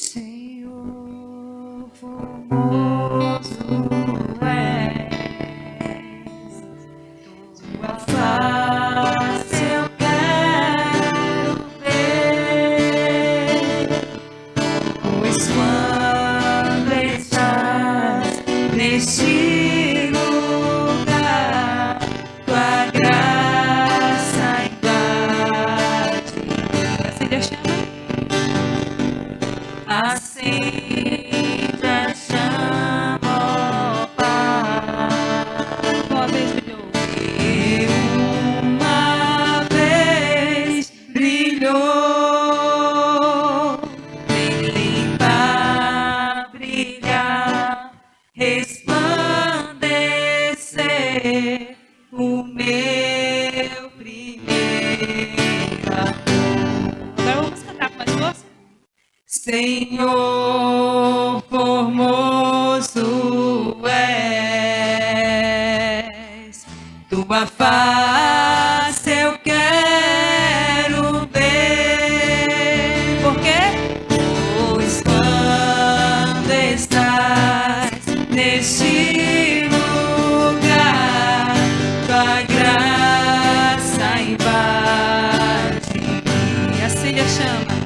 Senhor, formoso és, tua face eu quero ver, pois quando estás neste lugar, tua graça invade. Acende a chama. Acende a chama, ó Pai. Uma vez brilhou. E uma vez brilhou. Vem limpar, brilhar, resplandecer o meu primeiro amor. Agora vamos cantar com mais força? Senhor, formoso és, tua face eu quero ver. Por quê? Pois quando estás neste lugar, tua graça invade. Acende a chama.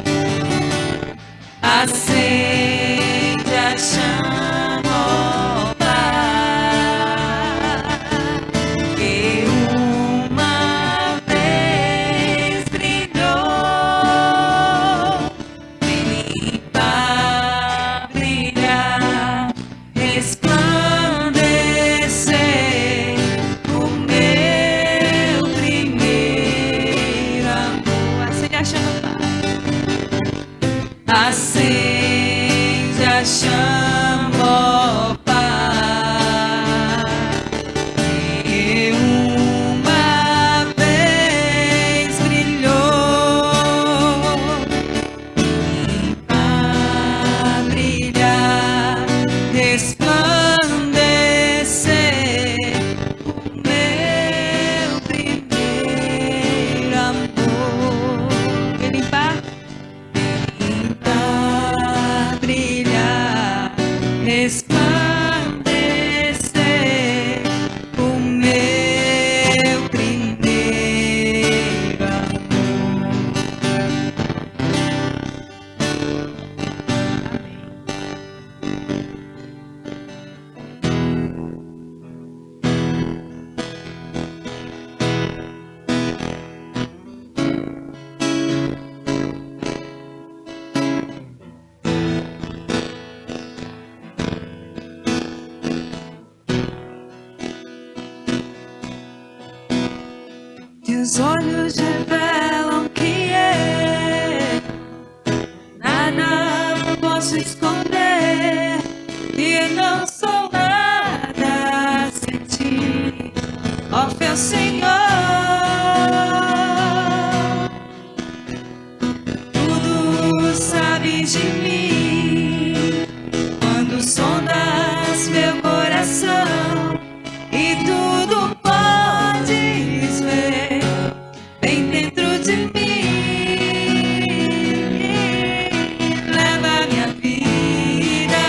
Acende a chama, ó Pai, que uma vez brilhou, vem limpar, brilhar, resplandecer o meu primeiro amor. Acende a chama, Pai. Acende a chama, ó Pai, que uma vez brilhou, limpar, brilhar, resplandecer o meu primeiro amor. Quer limpar? Brilhar, resplandecer o meu primeiro amor. Teus olhos revelam que nada posso esconder, e não sou nada sem ti, ó fiel Senhor. Tudo sabes de mim, quando sondas meu coração, e tudo podes ver bem dentro de mim. Leva minha vida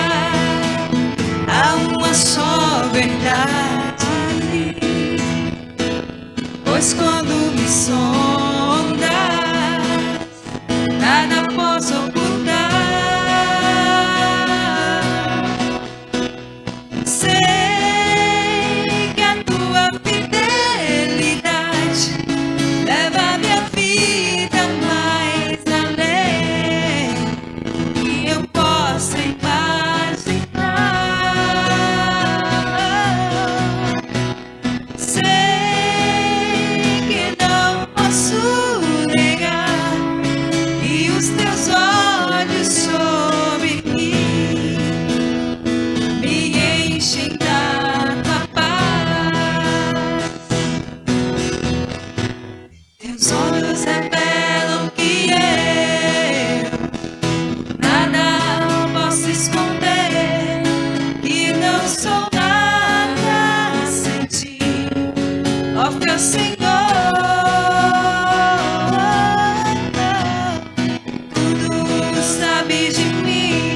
a uma só verdade, pois quando me sondas, nada posso ocultar. Sei que a tua fidelidade leva minha vida mais além que eu possa imaginar. Sei que não posso negar que os teus olhos sobre mim me enchem da tua paz. Teus olhos revelam que nada posso esconder, que não sou nada sem ti, ó fiel Senhor. Tudo sabes de mim,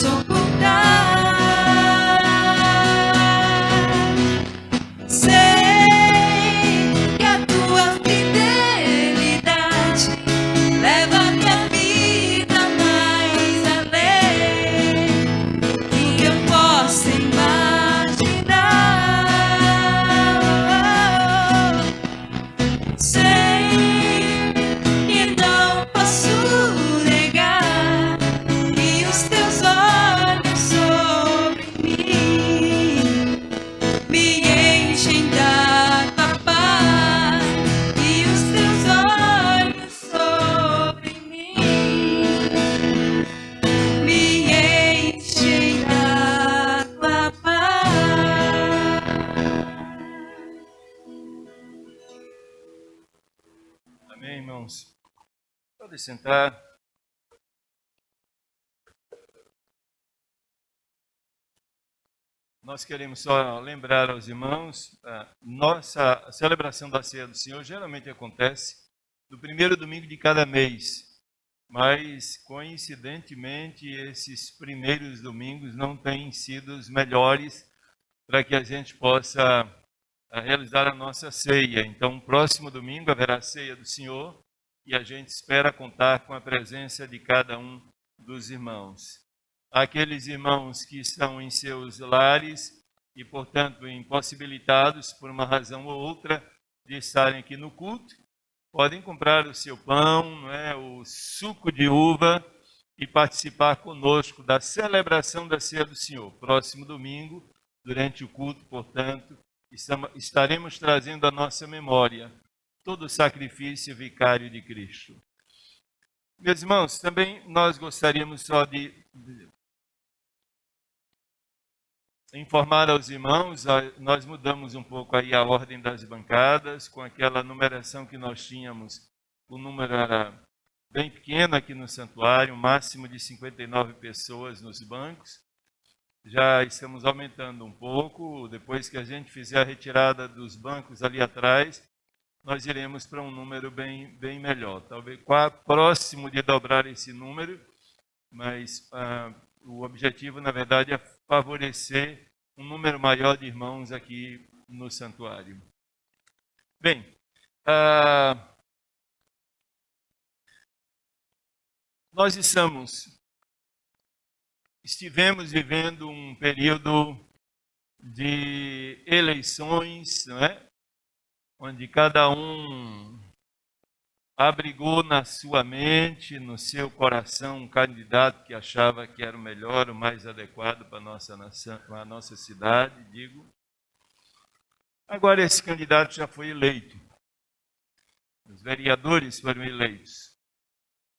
ocultar. Sei que a tua fidelidade leva minha vida mais além do que eu possa imaginar. Sei que não posso negar que os teus olhos sobre mim me enchem da tua paz, e os teus olhos sobre mim me enchem da tua paz. Amém, irmãos? Pode sentar. Nós queremos só lembrar aos irmãos, nossa celebração da Ceia do Senhor geralmente acontece no primeiro domingo de cada mês, mas coincidentemente esses primeiros domingos não têm sido os melhores para que a gente possa realizar a nossa ceia. Então, próximo domingo haverá a Ceia do Senhor e a gente espera contar com a presença de cada um dos irmãos. Aqueles irmãos que estão em seus lares e, portanto, impossibilitados por uma razão ou outra de estarem aqui no culto, podem comprar o seu pão, o suco de uva e participar conosco da celebração da Ceia do Senhor. Próximo domingo, durante o culto, portanto, estaremos trazendo à nossa memória todo o sacrifício vicário de Cristo. Meus irmãos, também nós gostaríamos só de informar aos irmãos, nós mudamos um pouco aí a ordem das bancadas, com aquela numeração que nós tínhamos, o número era bem pequeno aqui no santuário, um máximo de 59 pessoas nos bancos. Já estamos aumentando um pouco, depois que a gente fizer a retirada dos bancos ali atrás, nós iremos para um número bem melhor, talvez próximo de dobrar esse número, mas o objetivo, na verdade, é favorecer um número maior de irmãos aqui no santuário. Bem, nós estivemos vivendo um período de eleições, não é? Onde cada um abrigou na sua mente, no seu coração, um candidato que achava que era o melhor, o mais adequado para a nossa nação, para a nossa cidade, digo. Agora esse candidato já foi eleito. Os vereadores foram eleitos.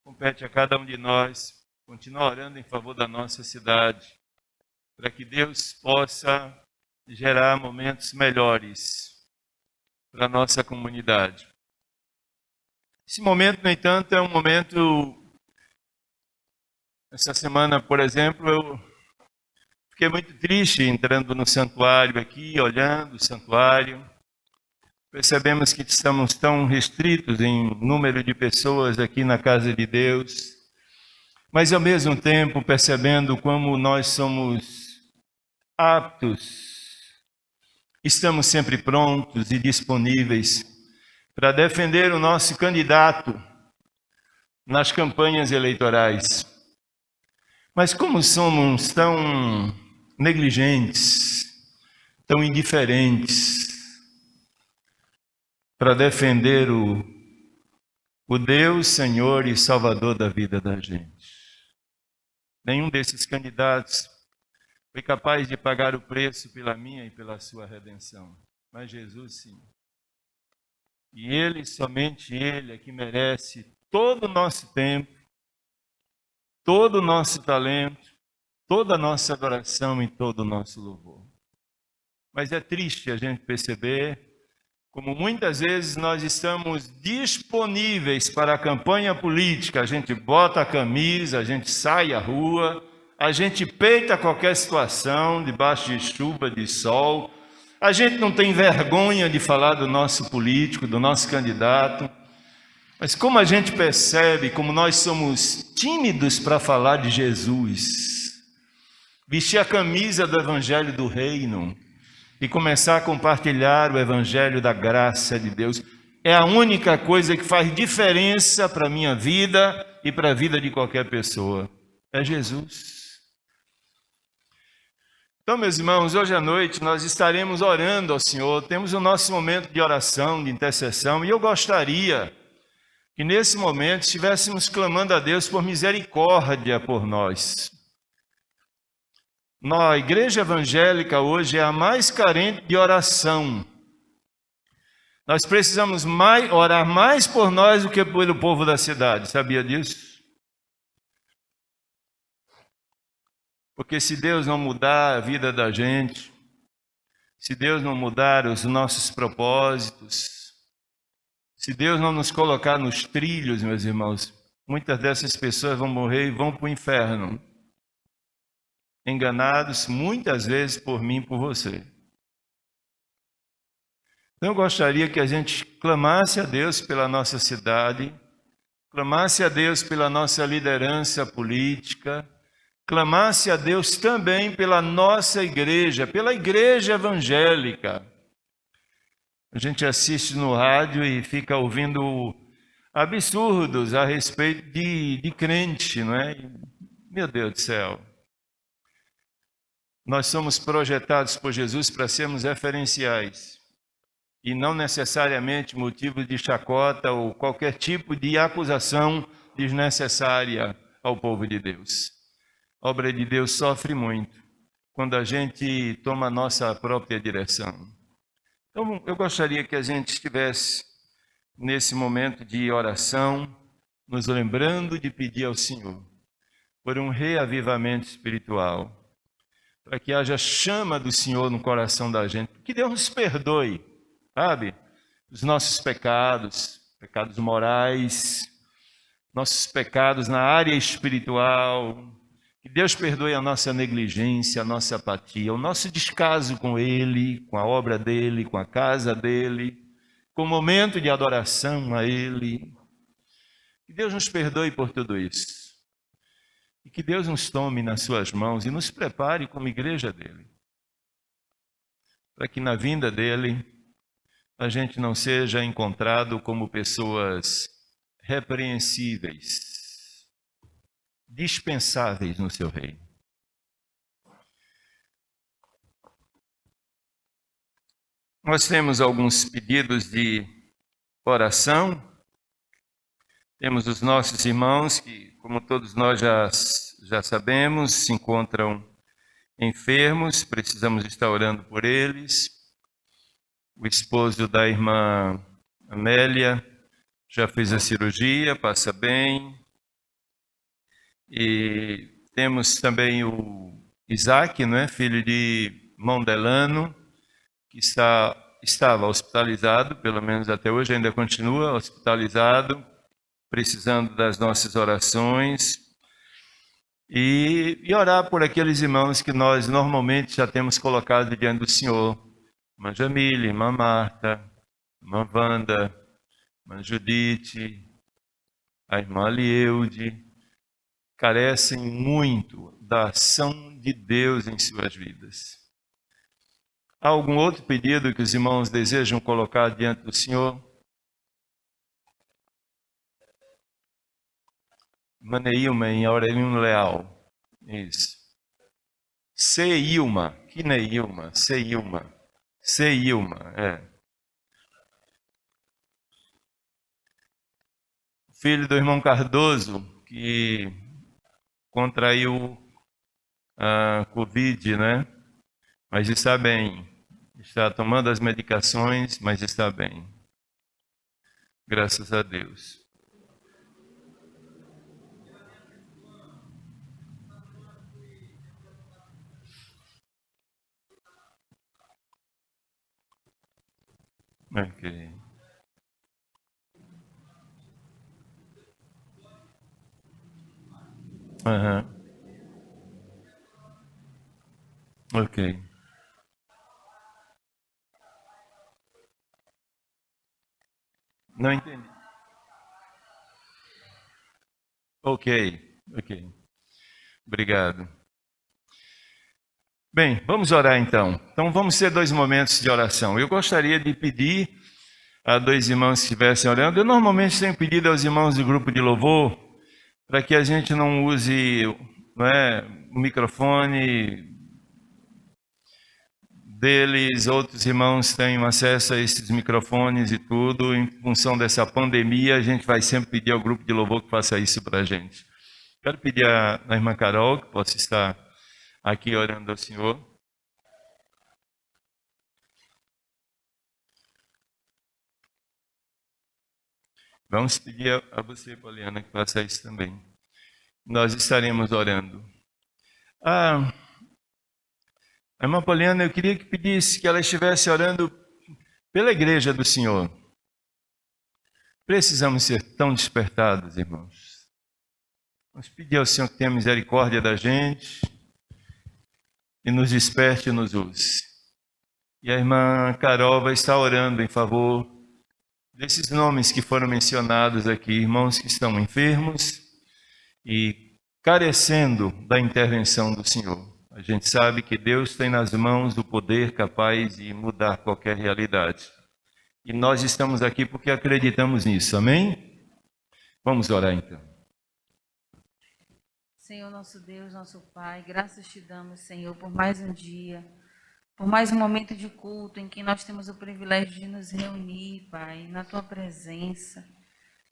Compete a cada um de nós continuar orando em favor da nossa cidade, para que Deus possa gerar momentos melhores para a nossa comunidade. Esse momento, no entanto, é um momento... Essa semana, por exemplo, eu fiquei muito triste entrando no santuário aqui, olhando o santuário. Percebemos que estamos tão restritos em número de pessoas aqui na casa de Deus, mas ao mesmo tempo percebendo como nós somos aptos, estamos sempre prontos e disponíveis para defender o nosso candidato nas campanhas eleitorais. Mas como somos tão negligentes, tão indiferentes para defender o Deus, Senhor e Salvador da vida da gente. Nenhum desses candidatos foi capaz de pagar o preço pela minha e pela sua redenção. Mas Jesus sim. E Ele, somente Ele, é que merece todo o nosso tempo, todo o nosso talento, toda a nossa adoração e todo o nosso louvor. Mas é triste a gente perceber como muitas vezes nós estamos disponíveis para a campanha política, a gente bota a camisa, a gente sai à rua, a gente peita qualquer situação, debaixo de chuva, de sol, a gente não tem vergonha de falar do nosso político, do nosso candidato, mas como a gente percebe, como nós somos tímidos para falar de Jesus, vestir a camisa do Evangelho do Reino e começar a compartilhar o Evangelho da graça de Deus. É a única coisa que faz diferença para a minha vida e para a vida de qualquer pessoa. É Jesus. Então, meus irmãos, hoje à noite nós estaremos orando ao Senhor. Temos o nosso momento de oração, de intercessão, e eu gostaria que nesse momento estivéssemos clamando a Deus por misericórdia por nós. A igreja evangélica hoje é a mais carente de oração. Nós precisamos orar mais por nós do que pelo povo da cidade, sabia disso? Porque se Deus não mudar a vida da gente, se Deus não mudar os nossos propósitos, se Deus não nos colocar nos trilhos, meus irmãos, muitas dessas pessoas vão morrer e vão para o inferno, enganados muitas vezes por mim e por você. Então eu gostaria que a gente clamasse a Deus pela nossa cidade, clamasse a Deus pela nossa liderança política, clamasse a Deus também pela nossa igreja, pela igreja evangélica. A gente assiste no rádio e fica ouvindo absurdos a respeito de crente, não é? Meu Deus do céu. Nós somos projetados por Jesus para sermos referenciais e não necessariamente motivo de chacota ou qualquer tipo de acusação desnecessária ao povo de Deus. A obra de Deus sofre muito quando a gente toma a nossa própria direção. Então, eu gostaria que a gente estivesse nesse momento de oração, nos lembrando de pedir ao Senhor por um reavivamento espiritual, para que haja chama do Senhor no coração da gente, que Deus nos perdoe, sabe? Os nossos pecados, pecados morais, nossos pecados na área espiritual. Que Deus perdoe a nossa negligência, a nossa apatia, o nosso descaso com Ele, com a obra dEle, com a casa dEle, com o momento de adoração a Ele. Que Deus nos perdoe por tudo isso. E que Deus nos tome nas suas mãos e nos prepare como igreja dEle. Para que na vinda dEle a gente não seja encontrado como pessoas repreensíveis, dispensáveis no seu reino. Nós temos alguns pedidos de oração. Temos os nossos irmãos que, como todos nós já sabemos, se encontram enfermos, precisamos estar orando por eles. O esposo da irmã Amélia já fez a cirurgia, passa bem. E temos também o Isaac, não é? Filho de Mondelano, que estava hospitalizado, pelo menos até hoje ainda continua hospitalizado, precisando das nossas orações. E orar por aqueles irmãos que nós normalmente já temos colocado diante do Senhor. Irmã Jamile, irmã Marta, irmã Wanda, irmã Judite, a irmã Lieude, carecem muito da ação de Deus em suas vidas. Há algum outro pedido que os irmãos desejam colocar diante do Senhor? Maneilma em Aurelino Leal. Isso. Ceilma. Que Neilma? Ceilma. Ceilma, é. Filho do irmão Cardoso, que contraiu a Covid, né? Mas está bem. Está tomando as medicações, mas está bem. Graças a Deus. Ok. Ok. Não entendi. Ok. Obrigado. Bem, vamos orar então. Então vamos ter 2 momentos de oração. Eu gostaria de pedir a 2 irmãos que estivessem orando. Eu normalmente tenho pedido aos irmãos do grupo de louvor para que a gente não use o microfone deles, outros irmãos têm acesso a esses microfones e tudo. Em função dessa pandemia, a gente vai sempre pedir ao grupo de louvor que faça isso para a gente. Quero pedir à irmã Carol que possa estar aqui orando ao Senhor. Vamos pedir a você, Poliana, que faça isso também. Nós estaremos orando. A irmã Poliana, eu queria que pedisse que ela estivesse orando pela igreja do Senhor. Precisamos ser tão despertados, irmãos. Vamos pedir ao Senhor que tenha misericórdia da gente e nos desperte e nos use. E a irmã Carol vai estar orando em favor desses nomes que foram mencionados aqui, irmãos que estão enfermos e carecendo da intervenção do Senhor. A gente sabe que Deus tem nas mãos o poder capaz de mudar qualquer realidade. E nós estamos aqui porque acreditamos nisso, amém? Vamos orar então. Senhor, nosso Deus, nosso Pai, graças te damos, Senhor, por mais um dia, por mais um momento de culto em que nós temos o privilégio de nos reunir, Pai, na Tua presença,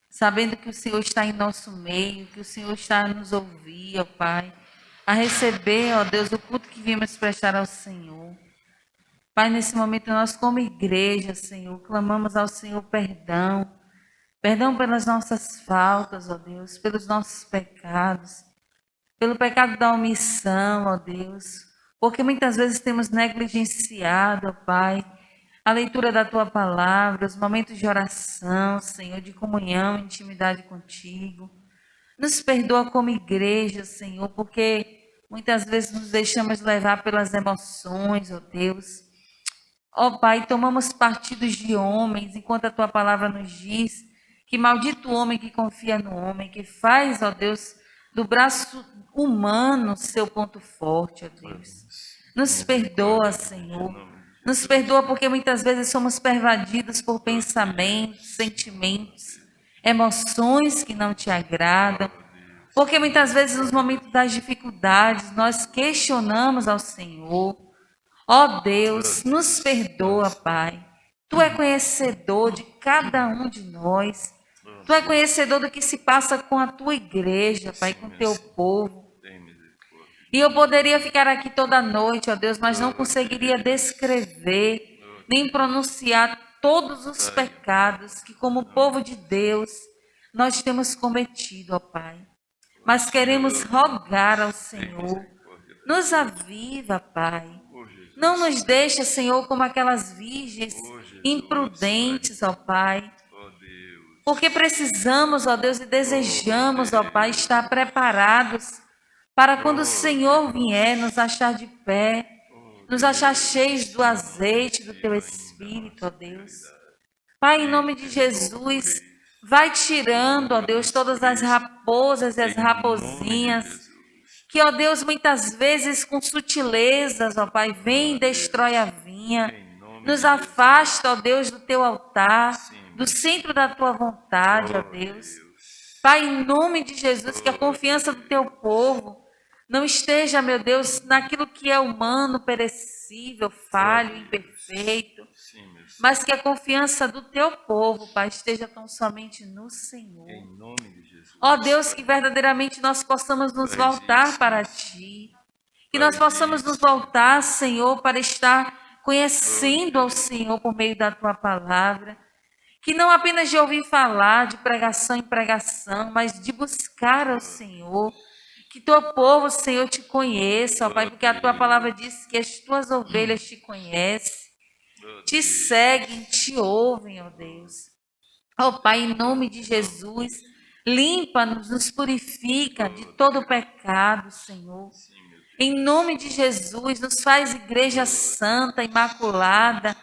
sabendo que o Senhor está em nosso meio, que o Senhor está a nos ouvir, ó Pai, a receber, ó Deus, o culto que viemos prestar ao Senhor. Pai, nesse momento nós como igreja, Senhor, clamamos ao Senhor perdão pelas nossas faltas, ó Deus, pelos nossos pecados, pelo pecado da omissão, ó Deus, porque muitas vezes temos negligenciado, ó Pai, a leitura da Tua palavra, os momentos de oração, Senhor, de comunhão, intimidade contigo. Nos perdoa como igreja, Senhor, porque muitas vezes nos deixamos levar pelas emoções, ó Deus. Ó Pai, tomamos partidos de homens, enquanto a Tua palavra nos diz que maldito o homem que confia no homem, que faz, ó Deus, do braço humano seu ponto forte, ó Deus. Nos perdoa, Senhor. Nos perdoa porque muitas vezes somos pervadidos por pensamentos, sentimentos, emoções que não te agradam. Porque muitas vezes nos momentos das dificuldades nós questionamos ao Senhor. Ó Deus, nos perdoa, Pai. Tu é conhecedor de cada um de nós. Tu é conhecedor do que se passa com a Tua igreja, Pai, com o Teu povo. E eu poderia ficar aqui toda noite, ó Deus, mas não conseguiria descrever, nem pronunciar todos os pecados que como povo de Deus nós temos cometido, ó Pai. Mas queremos rogar ao Senhor, nos aviva, Pai. Não nos deixa, Senhor, como aquelas virgens imprudentes, ó Pai. Porque precisamos, ó Deus, e desejamos, ó Pai, estar preparados para quando o Senhor vier nos achar de pé, nos achar cheios do azeite do Teu Espírito, ó Deus. Pai, em nome de Jesus, vai tirando, ó Deus, todas as raposas e as raposinhas, que, ó Deus, muitas vezes com sutilezas, ó Pai, vem e destrói a vinha, nos afasta, ó Deus, do Teu altar, do centro da Tua vontade, ó Deus. Pai, em nome de Jesus, que a confiança do Teu povo não esteja, meu Deus, naquilo que é humano, perecível, falho, imperfeito, mas que a confiança do Teu povo, Pai, esteja tão somente no Senhor. Em nome de Jesus. Ó Deus, que verdadeiramente nós possamos nos voltar para Ti, que nós possamos nos voltar, Senhor, para estar conhecendo ao Senhor por meio da Tua palavra, que não apenas de ouvir falar de pregação em pregação, mas de buscar ao Senhor, que Teu povo, Senhor, Te conheça, ó Pai, porque a Tua palavra diz que as Tuas ovelhas Te conhecem, Te seguem, Te ouvem, ó Deus. Ó Pai, em nome de Jesus, limpa-nos, nos purifica de todo pecado, Senhor. Em nome de Jesus, nos faz igreja santa, imaculada,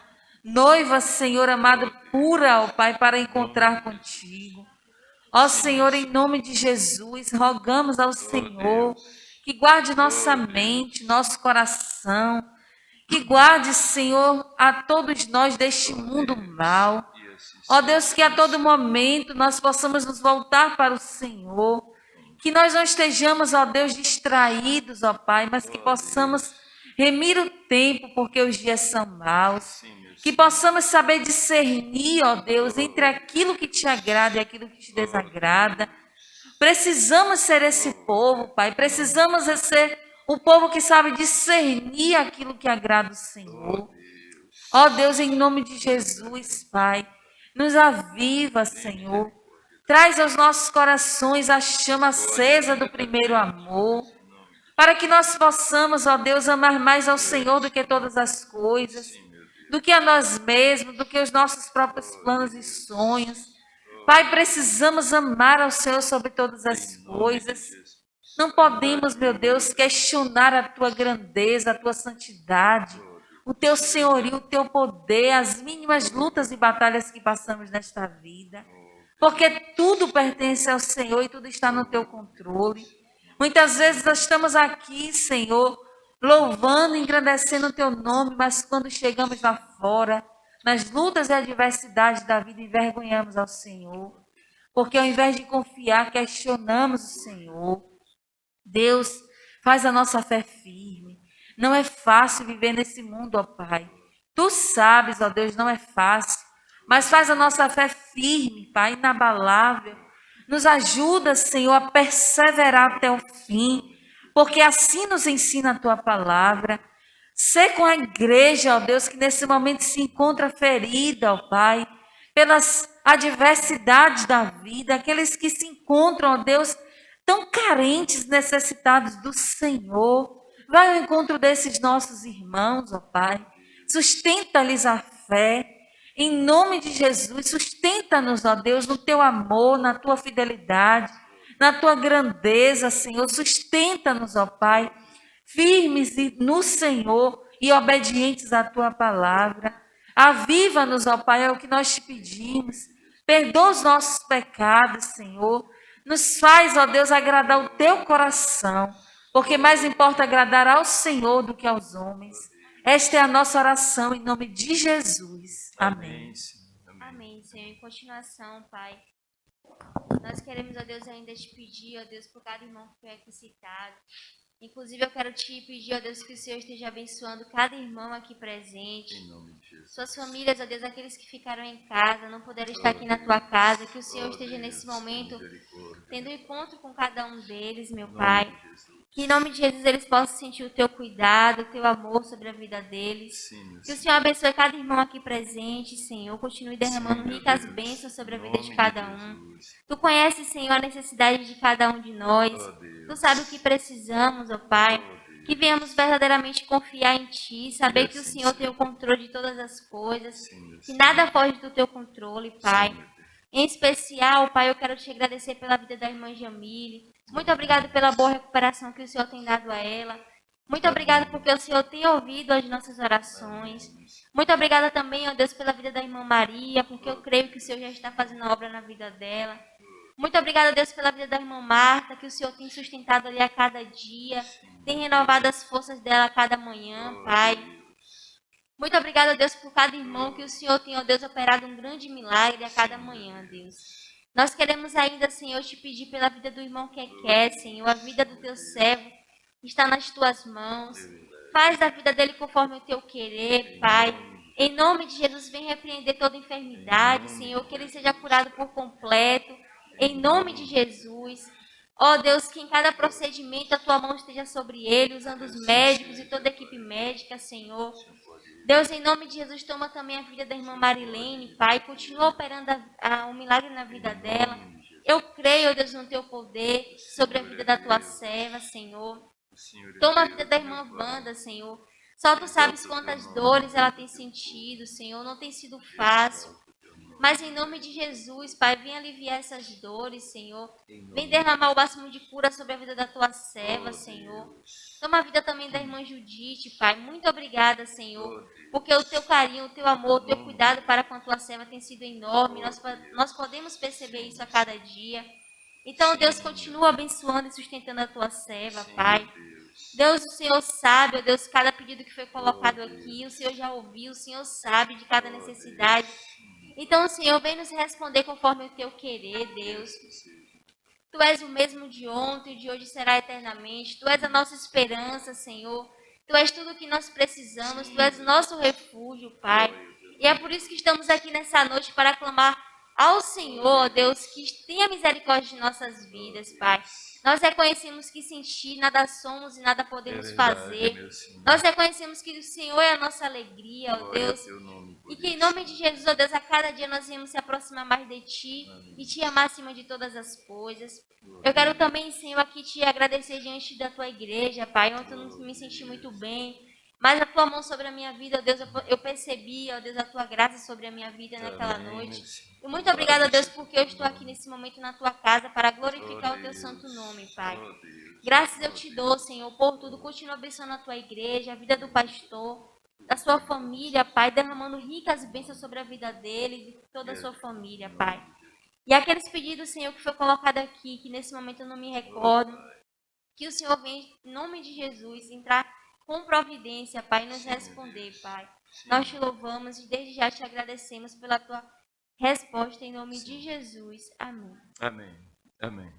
noiva, Senhor amado, pura, ó Pai, para encontrar contigo. Ó Senhor, em nome de Jesus, rogamos ao Senhor que guarde nossa mente, nosso coração, que guarde, Senhor, a todos nós deste mundo mal. Ó Deus, que a todo momento nós possamos nos voltar para o Senhor, que nós não estejamos, ó Deus, distraídos, ó Pai, mas que possamos remir o tempo, porque os dias são maus. Que possamos saber discernir, ó Deus, entre aquilo que te agrada e aquilo que te desagrada. Precisamos ser esse povo, Pai. Precisamos ser o povo que sabe discernir aquilo que agrada o Senhor. Ó Deus, em nome de Jesus, Pai, nos aviva, Senhor. Traz aos nossos corações a chama acesa do primeiro amor, para que nós possamos, ó Deus, amar mais ao Senhor do que todas as coisas, do que a nós mesmos, do que os nossos próprios planos e sonhos. Pai, precisamos amar ao Senhor sobre todas as coisas. Não podemos, meu Deus, questionar a tua grandeza, a tua santidade, o teu senhorio, o teu poder, as mínimas lutas e batalhas que passamos nesta vida. Porque tudo pertence ao Senhor e tudo está no teu controle. Muitas vezes nós estamos aqui, Senhor, louvando, engrandecendo o teu nome, mas quando chegamos lá fora, nas lutas e adversidades da vida, envergonhamos ao Senhor. Porque ao invés de confiar, questionamos o Senhor. Deus, faz a nossa fé firme. Não é fácil viver nesse mundo, ó Pai. Tu sabes, ó Deus, não é fácil. Mas faz a nossa fé firme, Pai, inabalável. Nos ajuda, Senhor, a perseverar até o fim, porque assim nos ensina a Tua palavra. Sê com a igreja, ó Deus, que nesse momento se encontra ferida, ó Pai, pelas adversidades da vida, aqueles que se encontram, ó Deus, tão carentes, necessitados do Senhor. Vai ao encontro desses nossos irmãos, ó Pai. Sustenta-lhes a fé. Em nome de Jesus, sustenta-nos, ó Deus, no teu amor, na tua fidelidade, na tua grandeza, Senhor. Sustenta-nos, ó Pai, firmes no Senhor e obedientes à tua palavra. Aviva-nos, ó Pai, é o que nós te pedimos. Perdoa os nossos pecados, Senhor. Nos faz, ó Deus, agradar o teu coração, porque mais importa agradar ao Senhor do que aos homens. Esta é a nossa oração em nome de Jesus. Amém. Amém, Senhor. Em continuação, Pai, nós queremos, ó Deus, ainda te pedir, ó Deus, por cada irmão que foi aqui citado. Inclusive, eu quero te pedir, ó Deus, que o Senhor esteja abençoando cada irmão aqui presente. Em nome de Jesus. Suas famílias, ó Deus, aqueles que ficaram em casa, não puderam estar aqui na tua casa, que o Senhor esteja nesse momento tendo um encontro com cada um deles, meu Pai. Que em nome de Jesus eles possam sentir o teu cuidado, o teu amor sobre a vida deles. Sim, que o Senhor abençoe cada irmão aqui presente, Senhor. Continue derramando ricas bênçãos sobre a vida de cada um. Tu conheces, Senhor, a necessidade de cada um de nós. Tu sabes o que precisamos, ó Pai. Que venhamos verdadeiramente confiar em Ti, saber que o Senhor tem o controle de todas as coisas. Que nada foge do teu controle, Pai. Em especial, Pai, eu quero te agradecer pela vida da irmã Jamile. Muito obrigado pela boa recuperação que o Senhor tem dado a ela. Muito obrigado porque o Senhor tem ouvido as nossas orações. Muito obrigada também, ó Deus, pela vida da irmã Maria, porque eu creio que o Senhor já está fazendo a obra na vida dela. Muito obrigada, Deus, pela vida da irmã Marta, que o Senhor tem sustentado ali a cada dia, tem renovado as forças dela a cada manhã, Pai. Muito obrigada, Deus, por cada irmão que o Senhor tem, ó Deus, operado um grande milagre a cada manhã, Deus. Nós queremos ainda, Senhor, te pedir pela vida do irmão Keké, Senhor, a vida do teu servo está nas tuas mãos. Faz da vida dele conforme o teu querer, Pai. Em nome de Jesus, vem repreender toda enfermidade, Senhor, que ele seja curado por completo. Em nome de Jesus. Ó Deus, que em cada procedimento a tua mão esteja sobre ele, usando os médicos e toda a equipe médica, Senhor. Deus, em nome de Jesus, toma também a vida da irmã Marilene, Pai. Continua operando um milagre na vida dela. Eu creio, Deus, no teu poder sobre a vida da tua serva, Senhor. Toma a vida da irmã Wanda, Senhor. Só tu sabes quantas dores ela tem sentido, Senhor. Não tem sido fácil. Mas em nome de Jesus, Pai, vem aliviar essas dores, Senhor. Vem derramar o máximo de cura sobre a vida da tua serva, Senhor. Toma a vida também da irmã Judite, Pai. Muito obrigada, Senhor, porque o teu carinho, o teu amor, o teu cuidado para com a tua serva tem sido enorme. Nós podemos perceber isso a cada dia. Então, Deus, continua abençoando e sustentando a tua serva, Sim, Pai. meu Deus. Deus, o Senhor sabe, ó Deus, cada pedido que foi colocado aqui, o Senhor já ouviu, o Senhor sabe de cada necessidade. Então, Senhor, vem nos responder conforme o teu querer, Deus. Tu és o mesmo de ontem, de hoje será eternamente. Tu és a nossa esperança, Senhor. Tu és tudo o que nós precisamos. Tu és o nosso refúgio, Pai. E é por isso que estamos aqui nessa noite para clamar ao Senhor, Deus, que tenha misericórdia de nossas vidas, Pai. Nós reconhecemos que sem Ti nada somos e nada podemos fazer. Nós reconhecemos que o Senhor é a nossa alegria, ó Deus. E que em nome de Jesus, ó Deus, a cada dia nós viemos se aproximar mais de Ti e Te amar acima de todas as coisas. Eu quero também, Senhor, aqui Te agradecer diante da Tua igreja, Pai. Ontem eu não me senti muito bem. Mas a Tua mão sobre a minha vida, ó Deus, eu percebi, ó Deus, a Tua graça sobre a minha vida naquela noite. E muito obrigada, ó Deus, porque eu estou aqui nesse momento na Tua casa para glorificar o Teu santo nome, Pai. Graças eu Te dou, Senhor, por tudo. Continua abençoando a Tua igreja, a vida do pastor, da sua família, Pai, derramando ricas bênçãos sobre a vida dele e de toda a sua família, Pai. E aqueles pedidos, Senhor, que foi colocado aqui, que nesse momento eu não me recordo, que o Senhor venha, em nome de Jesus, entrar com providência, Pai, e nos responder, Pai. Nós Te louvamos e desde já Te agradecemos pela Tua resposta, em nome de Jesus. Amém. Amém. Amém.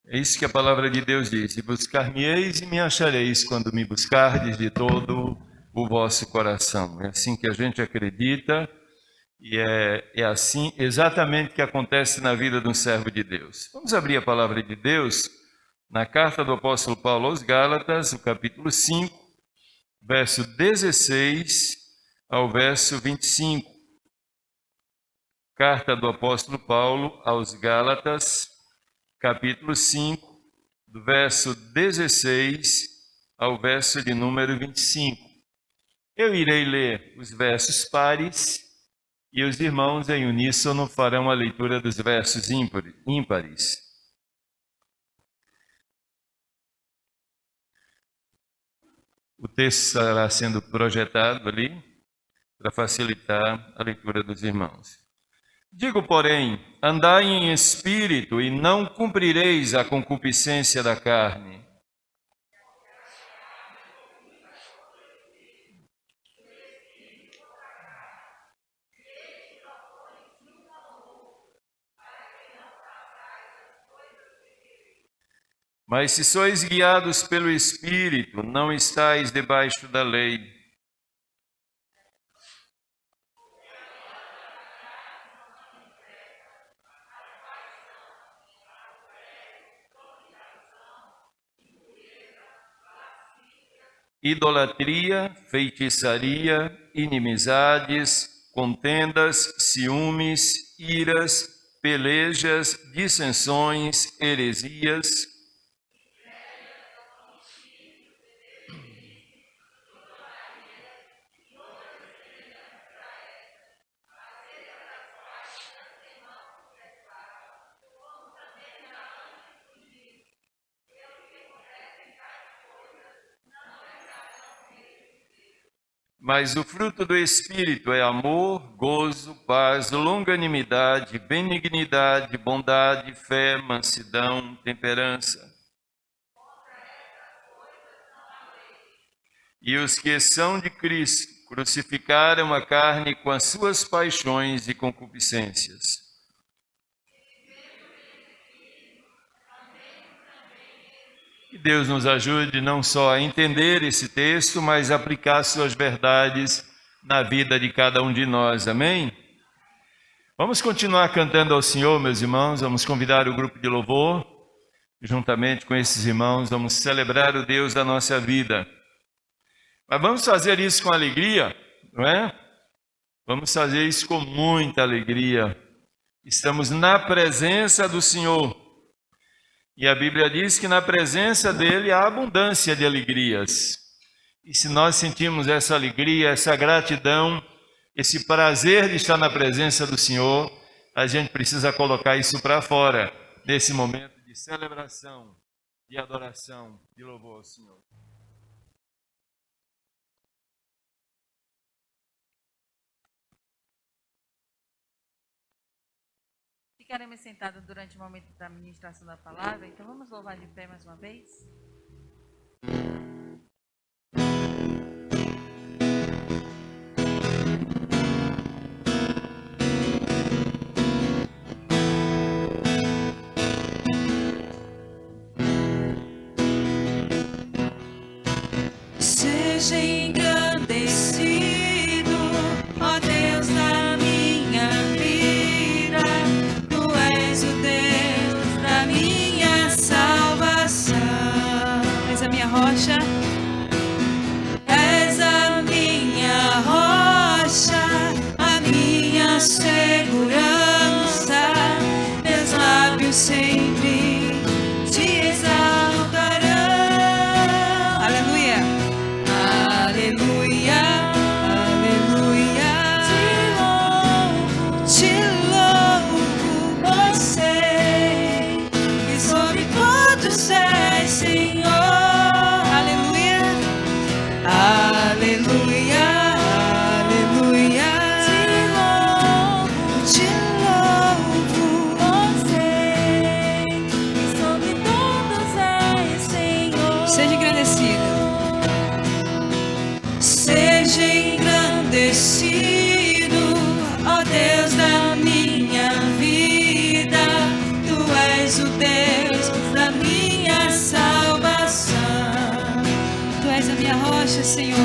É isso que a palavra de Deus diz: e buscar-me-eis e me achareis quando me buscardes de todo o vosso coração. É assim que a gente acredita e é assim exatamente que acontece na vida de um servo de Deus. Vamos abrir a palavra de Deus na carta do apóstolo Paulo aos Gálatas, no capítulo 5, verso 16 ao verso 25. Carta do apóstolo Paulo aos Gálatas, capítulo 5, do verso 16 ao verso de número 25. Eu irei ler os versos pares e os irmãos em uníssono farão a leitura dos versos ímpares. O texto estará sendo projetado ali para facilitar a leitura dos irmãos. Digo, porém, andai em espírito e não cumprireis a concupiscência da carne. Mas se sois guiados pelo Espírito, não estáis debaixo da lei. Idolatria, feitiçaria, inimizades, contendas, ciúmes, iras, pelejas, dissensões, heresias, mas o fruto do Espírito é amor, gozo, paz, longanimidade, benignidade, bondade, fé, mansidão, temperança. E os que são de Cristo crucificaram a carne com as suas paixões e concupiscências. Que Deus nos ajude não só a entender esse texto, mas a aplicar suas verdades na vida de cada um de nós. Amém? Vamos continuar cantando ao Senhor, meus irmãos. Vamos convidar o grupo de louvor. Juntamente com esses irmãos, vamos celebrar o Deus da nossa vida. Mas vamos fazer isso com alegria, não é? Vamos fazer isso com muita alegria. Estamos na presença do Senhor. E a Bíblia diz que na presença dele há abundância de alegrias. E se nós sentimos essa alegria, essa gratidão, esse prazer de estar na presença do Senhor, a gente precisa colocar isso para fora, nesse momento de celebração, de adoração, de louvor ao Senhor. Ficaremos sentados durante o momento da ministração da palavra, então vamos louvar de pé mais uma vez? Seja engrandecido, ó Deus da minha vida, Tu és o Deus da minha salvação. És a minha rocha, és a minha rocha, a minha segurança, meus lábios sempre te exaltarão. Aleluia. Aleluia, aleluia, te louvo, você, e sobre todos és Senhor. Aleluia, aleluia, aleluia, te louvo, você, e sobre todos és Senhor. Seja agradecido. Seja engrandecido, ó Deus da minha vida, Tu és o Deus da minha salvação. Tu és a minha rocha, Senhor.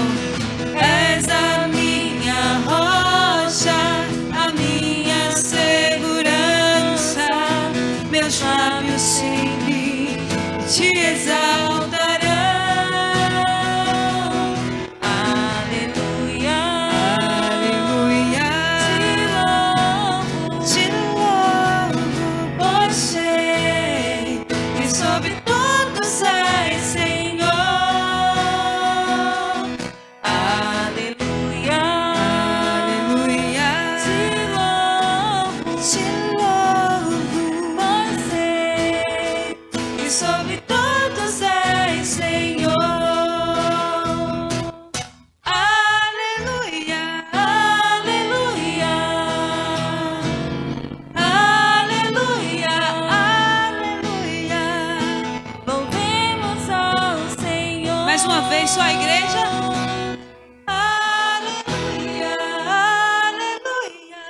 És a minha rocha, a minha segurança, meus lábios sempre te exaltarão. Só a igreja. Aleluia, aleluia,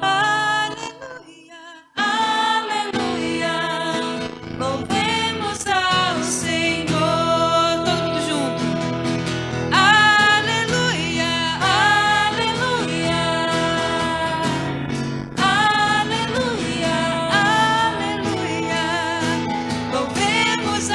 aleluia, aleluia. Louvemos ao Senhor. Todo mundo junto. Aleluia, aleluia, aleluia, aleluia. Louvemos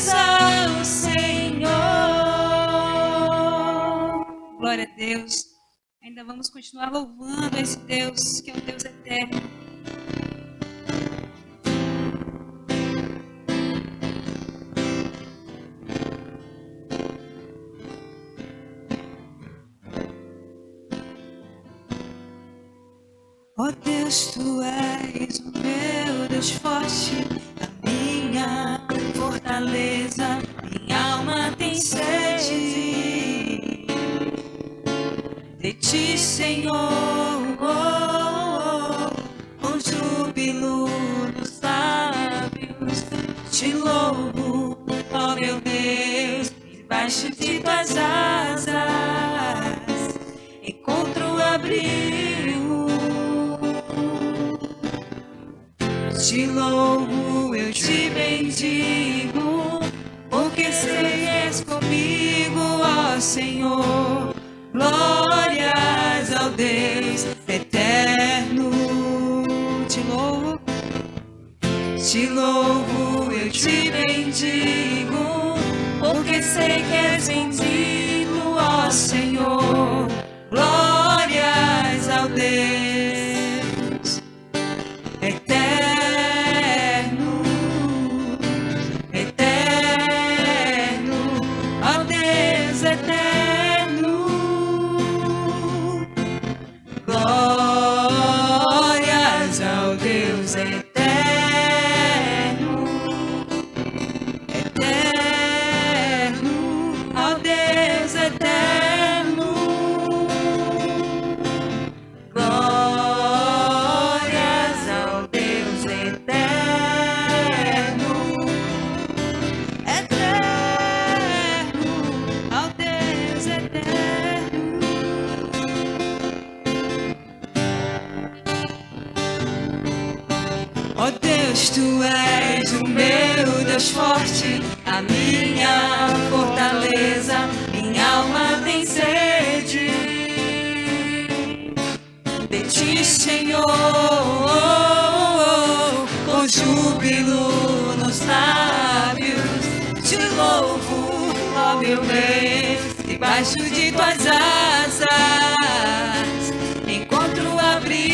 ao Senhor. Glória a Deus. Ainda vamos continuar louvando esse Deus, que é um Deus eterno. Ó Deus, Tu és o meu Deus forte, a minha fortaleza, minha alma tem sede de Ti, Senhor, com júbilo nos lábios, Te louvo, ó meu Deus, debaixo de Tuas asas, encontro abrigo. Te louvo, eu te bendigo, porque sei és comigo, ó Senhor. Glórias ao Deus eterno. Te louvo, eu te bendigo, porque sei que és bendito, ó Senhor. Glórias ao Deus eterno, eterno, ó Deus eterno. Glória pois tu és o meu Deus forte, a minha fortaleza, minha alma tem sede de ti, Senhor, com júbilo nos lábios, te louvo, ó meu Rei, debaixo de tuas asas encontro abrigo.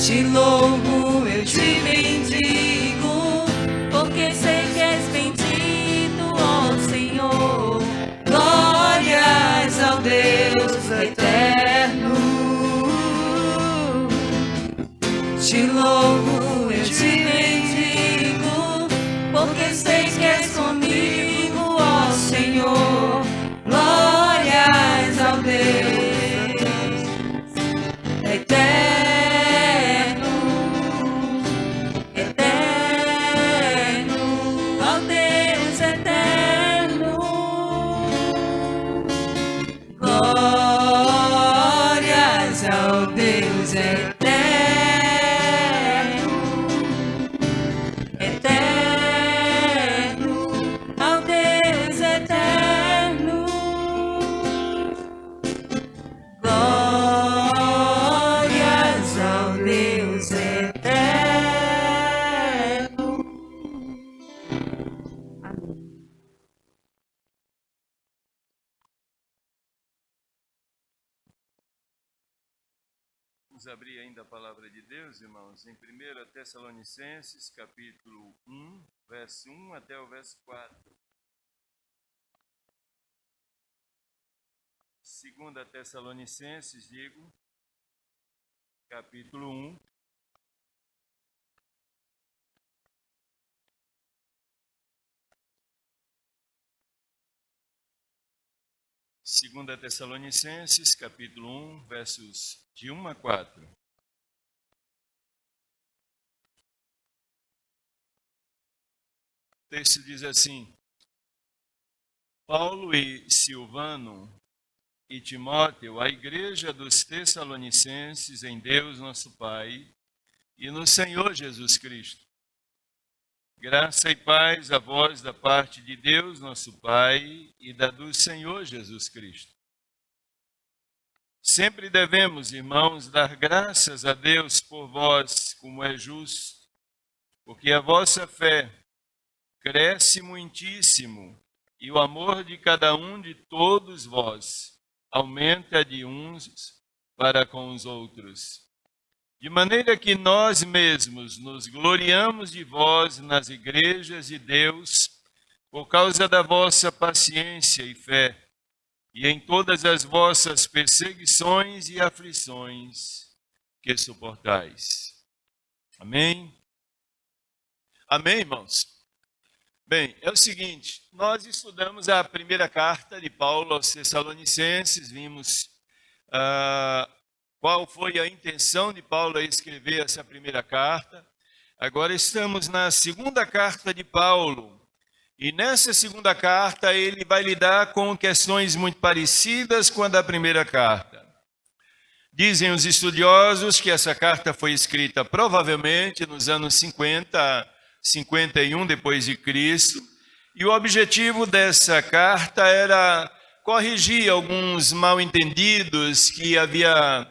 Te louvo, eu te bendigo, porque sei que és bendito, ó Senhor. Glórias ao Deus eterno. Te louvo, eu te bendigo, porque sei que és comigo, ó Senhor. Glórias ao Deus eterno. Vamos abrir ainda a palavra de Deus, irmãos, em 1 Tessalonicenses, capítulo 1, verso 1 até o verso 4. 2 Tessalonicenses, digo, capítulo 1. Segunda Tessalonicenses, capítulo 1, versos de 1 a 4. O texto diz assim: Paulo e Silvano e Timóteo, a igreja dos Tessalonicenses em Deus nosso Pai e no Senhor Jesus Cristo. Graça e paz a vós da parte de Deus nosso Pai e da do Senhor Jesus Cristo. Sempre devemos, irmãos, dar graças a Deus por vós, como é justo, porque a vossa fé cresce muitíssimo e o amor de cada um de todos vós aumenta de uns para com os outros. De maneira que nós mesmos nos gloriamos de vós nas igrejas de Deus por causa da vossa paciência e fé, e em todas as vossas perseguições e aflições que suportais. Amém? Amém, irmãos? Bem, é o seguinte, nós estudamos a primeira carta de Paulo aos Tessalonicenses, vimos qual foi a intenção de Paulo a escrever essa primeira carta. Agora estamos na segunda carta de Paulo. E nessa segunda carta ele vai lidar com questões muito parecidas com a da primeira carta. Dizem os estudiosos que essa carta foi escrita provavelmente nos anos 50, 51 depois de Cristo. E o objetivo dessa carta era corrigir alguns mal-entendidos que havia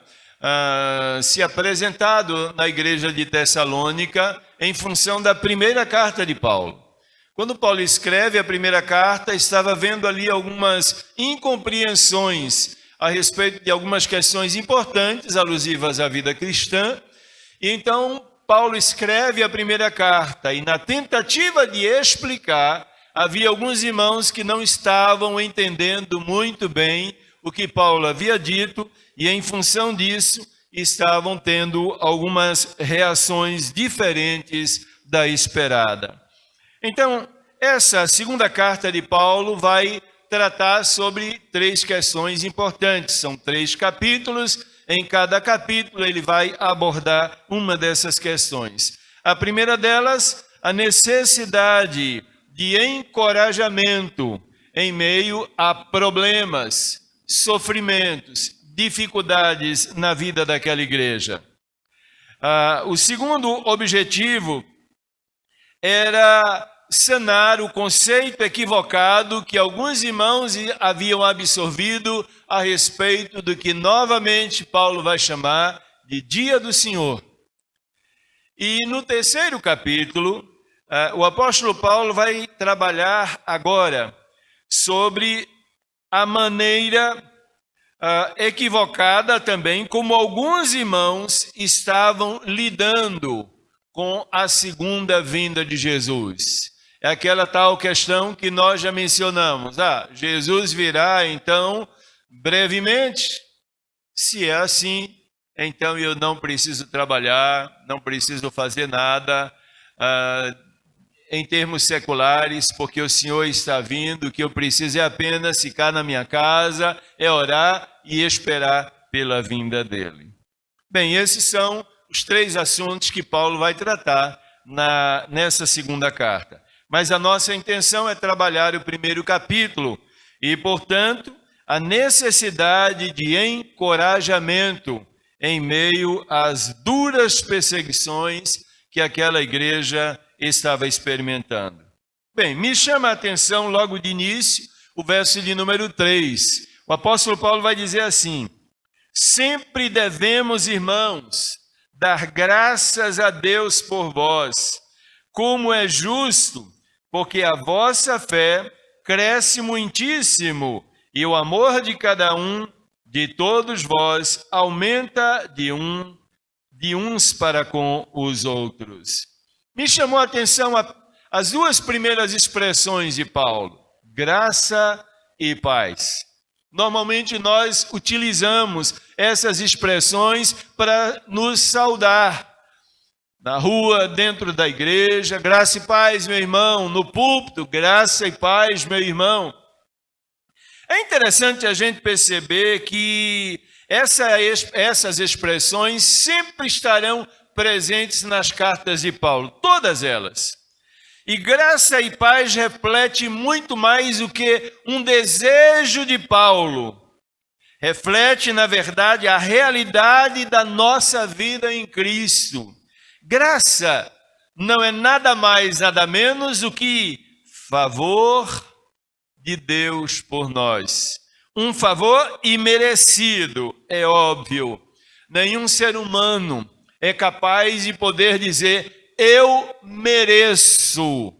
se apresentado na igreja de Tessalônica em função da primeira carta de Paulo. Quando Paulo escreve a primeira carta, estava vendo ali algumas incompreensões a respeito de algumas questões importantes alusivas à vida cristã. E então Paulo escreve a primeira carta e na tentativa de explicar, havia alguns irmãos que não estavam entendendo muito bem o que Paulo havia dito e em função disso estavam tendo algumas reações diferentes da esperada. Então, essa segunda carta de Paulo vai tratar sobre 3 questões importantes. São 3 capítulos. Em cada capítulo ele vai abordar uma dessas questões. A primeira delas, a necessidade de encorajamento em meio a problemas, sofrimentos, dificuldades na vida daquela igreja. O segundo objetivo era sanar o conceito equivocado que alguns irmãos haviam absorvido a respeito do que novamente Paulo vai chamar de Dia do Senhor. E no terceiro capítulo, o apóstolo Paulo vai trabalhar agora sobre a maneira equivocada também como alguns irmãos estavam lidando com a segunda vinda de Jesus. É aquela tal questão que nós já mencionamos. Jesus virá então brevemente. Se é assim, então eu não preciso trabalhar, não preciso fazer nada em termos seculares, porque o Senhor está vindo, o que eu preciso é apenas ficar na minha casa, orar e esperar pela vinda dele. Bem, esses são os 3 assuntos que Paulo vai tratar nessa segunda carta. Mas a nossa intenção é trabalhar o primeiro capítulo e, portanto, a necessidade de encorajamento em meio às duras perseguições que aquela igreja estava experimentando. Bem, me chama a atenção logo de início o verso de número 3. O apóstolo Paulo vai dizer assim: sempre devemos, irmãos, dar graças a Deus por vós, como é justo, porque a vossa fé cresce muitíssimo e o amor de cada um, de todos vós, aumenta de uns para com os outros. Me chamou a atenção as 2 primeiras expressões de Paulo, graça e paz. Normalmente nós utilizamos essas expressões para nos saudar. Na rua, dentro da igreja, graça e paz, meu irmão. No púlpito, graça e paz, meu irmão. É interessante a gente perceber que essas expressões sempre estarão presentes nas cartas de Paulo, todas elas. E graça e paz reflete muito mais do que um desejo de Paulo. Reflete, na verdade, a realidade da nossa vida em Cristo. Graça não é nada mais, nada menos do que favor de Deus por nós. Um favor imerecido, é óbvio. Nenhum ser humano é capaz de poder dizer: eu mereço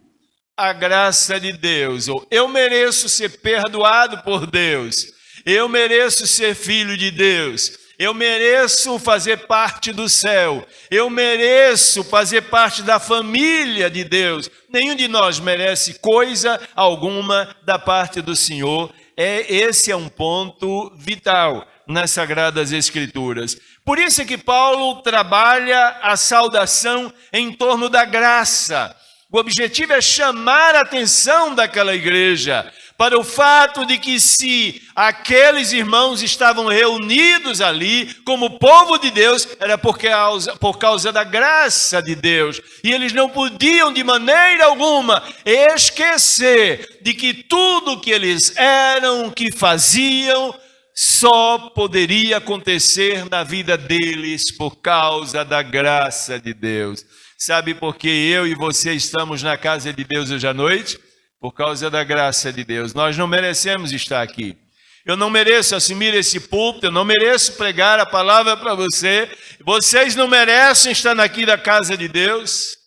a graça de Deus, ou eu mereço ser perdoado por Deus, eu mereço ser filho de Deus, eu mereço fazer parte do céu, eu mereço fazer parte da família de Deus. Nenhum de nós merece coisa alguma da parte do Senhor. Esse é um ponto vital nas Sagradas Escrituras. Por isso é que Paulo trabalha a saudação em torno da graça. O objetivo é chamar a atenção daquela igreja para o fato de que, se aqueles irmãos estavam reunidos ali como povo de Deus, era por causa da graça de Deus. E eles não podiam de maneira alguma esquecer de que tudo que eles eram, que faziam, só poderia acontecer na vida deles por causa da graça de Deus. Sabe por que eu e você estamos na casa de Deus hoje à noite? Por causa da graça de Deus. Nós não merecemos estar aqui. Eu não mereço assumir esse púlpito, eu não mereço pregar a palavra para você. Vocês não merecem estar aqui na casa de Deus.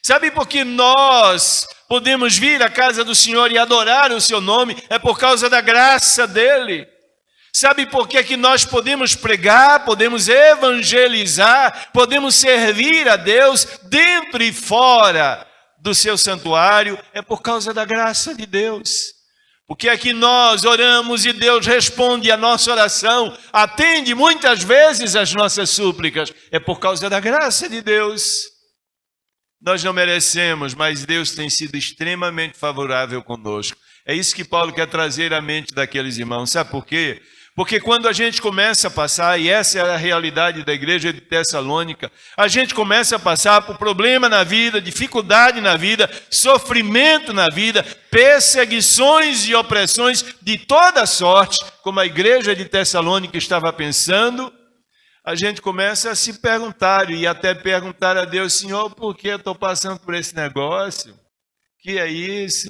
Sabe por que nós podemos vir à casa do Senhor e adorar o seu nome? É por causa da graça dele. Sabe por que nós podemos pregar, podemos evangelizar, podemos servir a Deus dentro e fora do seu santuário? É por causa da graça de Deus. Porque é que nós oramos e Deus responde a nossa oração, atende muitas vezes as nossas súplicas. É por causa da graça de Deus. Nós não merecemos, mas Deus tem sido extremamente favorável conosco. É isso que Paulo quer trazer à mente daqueles irmãos. Sabe por quê? Porque quando a gente começa a passar, e essa é a realidade da igreja de Tessalônica, a gente começa a passar por problema na vida, dificuldade na vida, sofrimento na vida, perseguições e opressões de toda sorte, como a igreja de Tessalônica estava pensando, a gente começa a se perguntar e até perguntar a Deus: Senhor, por que eu estou passando por esse negócio? Que é isso?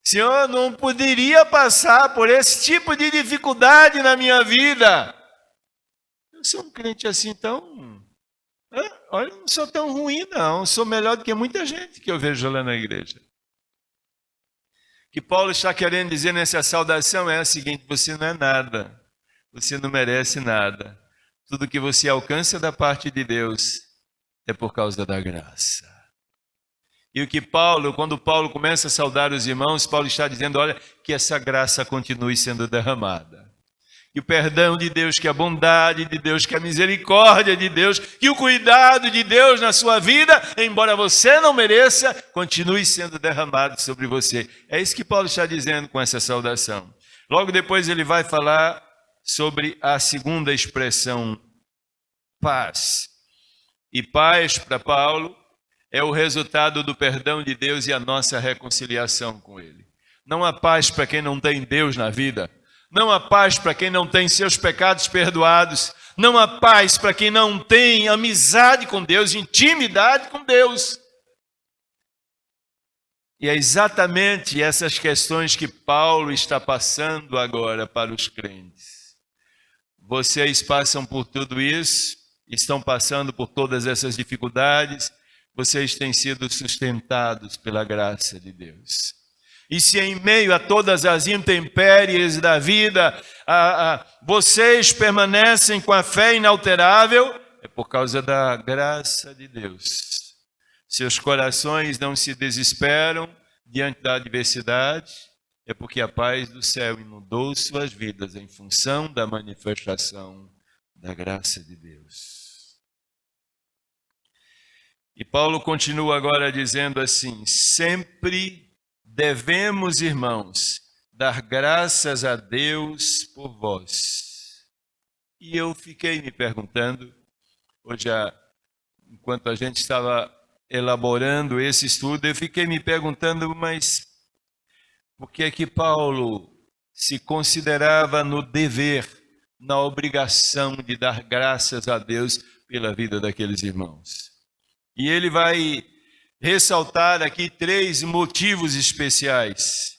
Senhor, não poderia passar por esse tipo de dificuldade na minha vida. Eu sou um crente assim tão... Olha, eu não sou tão ruim, não. Sou melhor do que muita gente que eu vejo lá na igreja. O que Paulo está querendo dizer nessa saudação é a seguinte: você não é nada. Você não merece nada. Tudo que você alcança da parte de Deus é por causa da graça. E o que quando Paulo começa a saudar os irmãos, Paulo está dizendo: olha, que essa graça continue sendo derramada. Que o perdão de Deus, que a bondade de Deus, que a misericórdia de Deus, que o cuidado de Deus na sua vida, embora você não mereça, continue sendo derramado sobre você. É isso que Paulo está dizendo com essa saudação. Logo depois ele vai falar sobre a segunda expressão, paz. E paz, para Paulo, é o resultado do perdão de Deus e a nossa reconciliação com Ele. Não há paz para quem não tem Deus na vida. Não há paz para quem não tem seus pecados perdoados. Não há paz para quem não tem amizade com Deus, intimidade com Deus. E é exatamente essas questões que Paulo está passando agora para os crentes. Vocês passam por tudo isso, estão passando por todas essas dificuldades, vocês têm sido sustentados pela graça de Deus. E se em meio a todas as intempéries da vida, vocês permanecem com a fé inalterável, é por causa da graça de Deus. Seus corações não se desesperam diante da adversidade, é porque a paz do céu inundou suas vidas em função da manifestação da graça de Deus. E Paulo continua agora dizendo assim: sempre devemos, irmãos, dar graças a Deus por vós. E eu fiquei me perguntando, hoje, enquanto a gente estava elaborando esse estudo, eu fiquei me perguntando, mas por que é que Paulo se considerava no dever, na obrigação de dar graças a Deus pela vida daqueles irmãos? E ele vai ressaltar aqui 3 motivos especiais.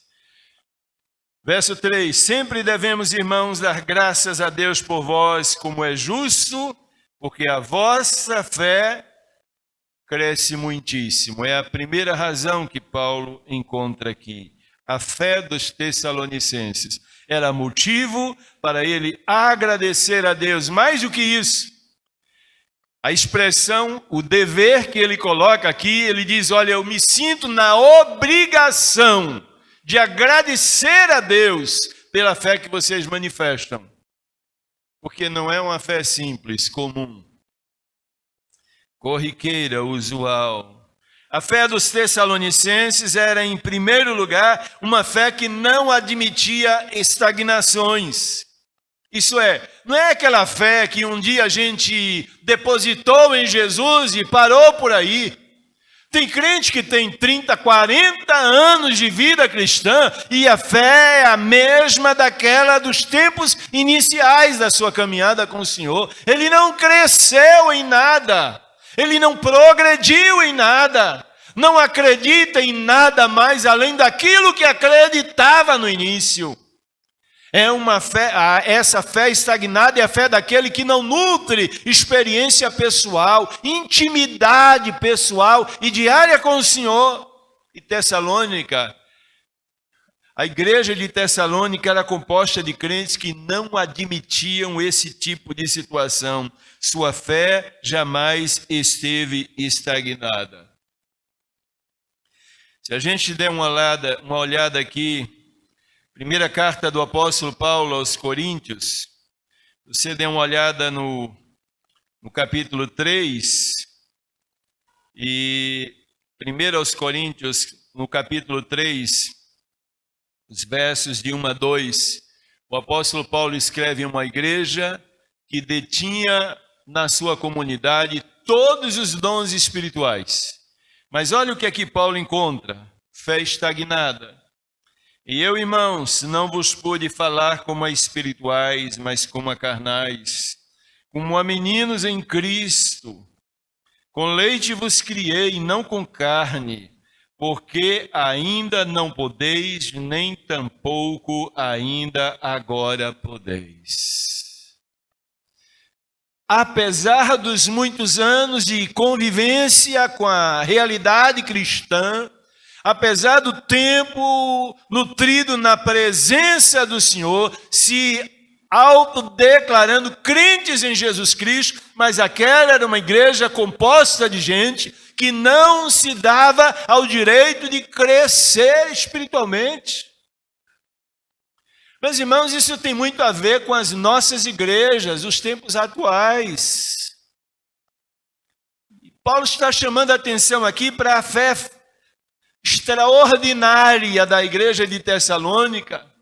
Verso 3: sempre devemos, irmãos, dar graças a Deus por vós, como é justo, porque a vossa fé cresce muitíssimo. É a primeira razão que Paulo encontra aqui. A fé dos tessalonicenses era motivo para ele agradecer a Deus. Mais do que isso, a expressão, o dever que ele coloca aqui, ele diz: olha, eu me sinto na obrigação de agradecer a Deus pela fé que vocês manifestam. Porque não é uma fé simples, comum, corriqueira, usual. A fé dos tessalonicenses era, em primeiro lugar, uma fé que não admitia estagnações. Isso é, não é aquela fé que um dia a gente depositou em Jesus e parou por aí. Tem crente que tem 30, 40 anos de vida cristã e a fé é a mesma daquela dos tempos iniciais da sua caminhada com o Senhor. Ele não cresceu em nada. Ele não progrediu em nada, não acredita em nada mais além daquilo que acreditava no início. É uma fé, essa fé estagnada é a fé daquele que não nutre experiência pessoal, intimidade pessoal e diária com o Senhor. E Tessalônica, a igreja de Tessalônica era composta de crentes que não admitiam esse tipo de situação. Sua fé jamais esteve estagnada. Se a gente der uma olhada aqui, primeira carta do apóstolo Paulo aos Coríntios, você der uma olhada no capítulo 3, e 1 aos Coríntios, no capítulo 3, os versos de 1 a 2, o apóstolo Paulo escreve em uma igreja que detinha na sua comunidade todos os dons espirituais. Mas olha o que aqui Paulo encontra: fé estagnada. E eu, irmãos, não vos pude falar como a espirituais, mas como a carnais, como a meninos em Cristo. Com leite vos criei, não com carne, porque ainda não podeis, nem tampouco ainda agora podeis. Apesar dos muitos anos de convivência com a realidade cristã, apesar do tempo nutrido na presença do Senhor, se autodeclarando crentes em Jesus Cristo, mas aquela era uma igreja composta de gente que não se dava ao direito de crescer espiritualmente. Meus irmãos, isso tem muito a ver com as nossas igrejas, os tempos atuais. Paulo está chamando a atenção aqui para a fé extraordinária da igreja de Tessalônica,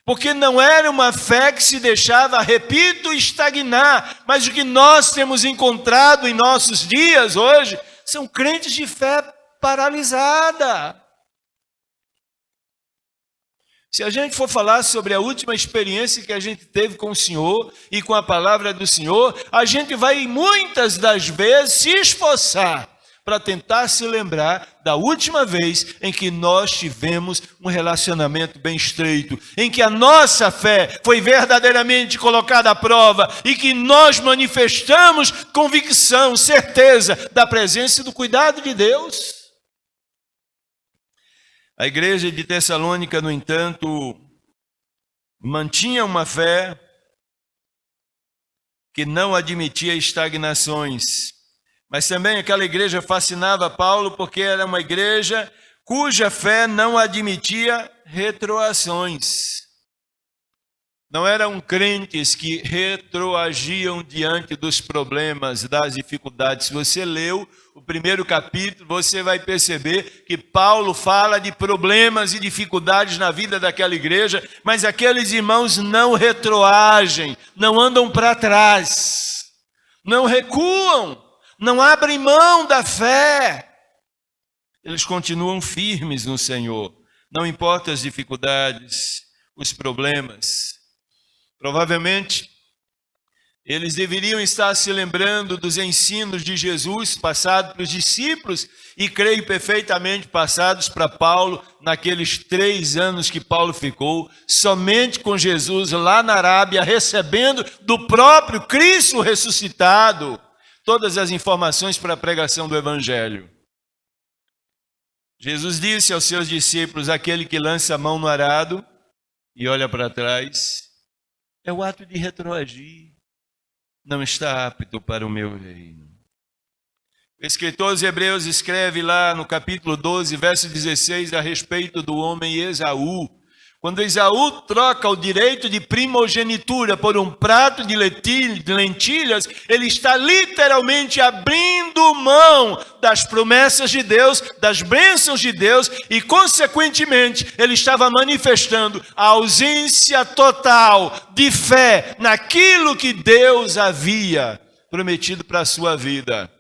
porque não era uma fé que se deixava, repito, estagnar, mas o que nós temos encontrado em nossos dias hoje são crentes de fé paralisada. Se a gente for falar sobre a última experiência que a gente teve com o Senhor e com a palavra do Senhor, a gente vai muitas das vezes se esforçar para tentar se lembrar da última vez em que nós tivemos um relacionamento bem estreito, em que a nossa fé foi verdadeiramente colocada à prova e que nós manifestamos convicção, certeza da presença e do cuidado de Deus. A igreja de Tessalônica, no entanto, mantinha uma fé que não admitia estagnações. Mas também aquela igreja fascinava Paulo porque era uma igreja cuja fé não admitia retroações. Não eram crentes que retroagiam diante dos problemas, das dificuldades. Se você leu o primeiro capítulo, você vai perceber que Paulo fala de problemas e dificuldades na vida daquela igreja, mas aqueles irmãos não retroagem, não andam para trás, não recuam, não abrem mão da fé. Eles continuam firmes no Senhor, não importa as dificuldades, os problemas. Provavelmente, eles deveriam estar se lembrando dos ensinos de Jesus passados para os discípulos e creio perfeitamente passados para Paulo naqueles 3 anos que Paulo ficou somente com Jesus lá na Arábia, recebendo do próprio Cristo ressuscitado todas as informações para a pregação do Evangelho. Jesus disse aos seus discípulos: aquele que lança a mão no arado e olha para trás, é o ato de retroagir. Não está apto para o meu reino. O escritor aos Hebreus escreve lá no capítulo 12, verso 16, a respeito do homem Esaú. Quando Esaú troca o direito de primogenitura por um prato de lentilhas, ele está literalmente abrindo mão das promessas de Deus, das bênçãos de Deus e, consequentemente, ele estava manifestando a ausência total de fé naquilo que Deus havia prometido para a sua vida.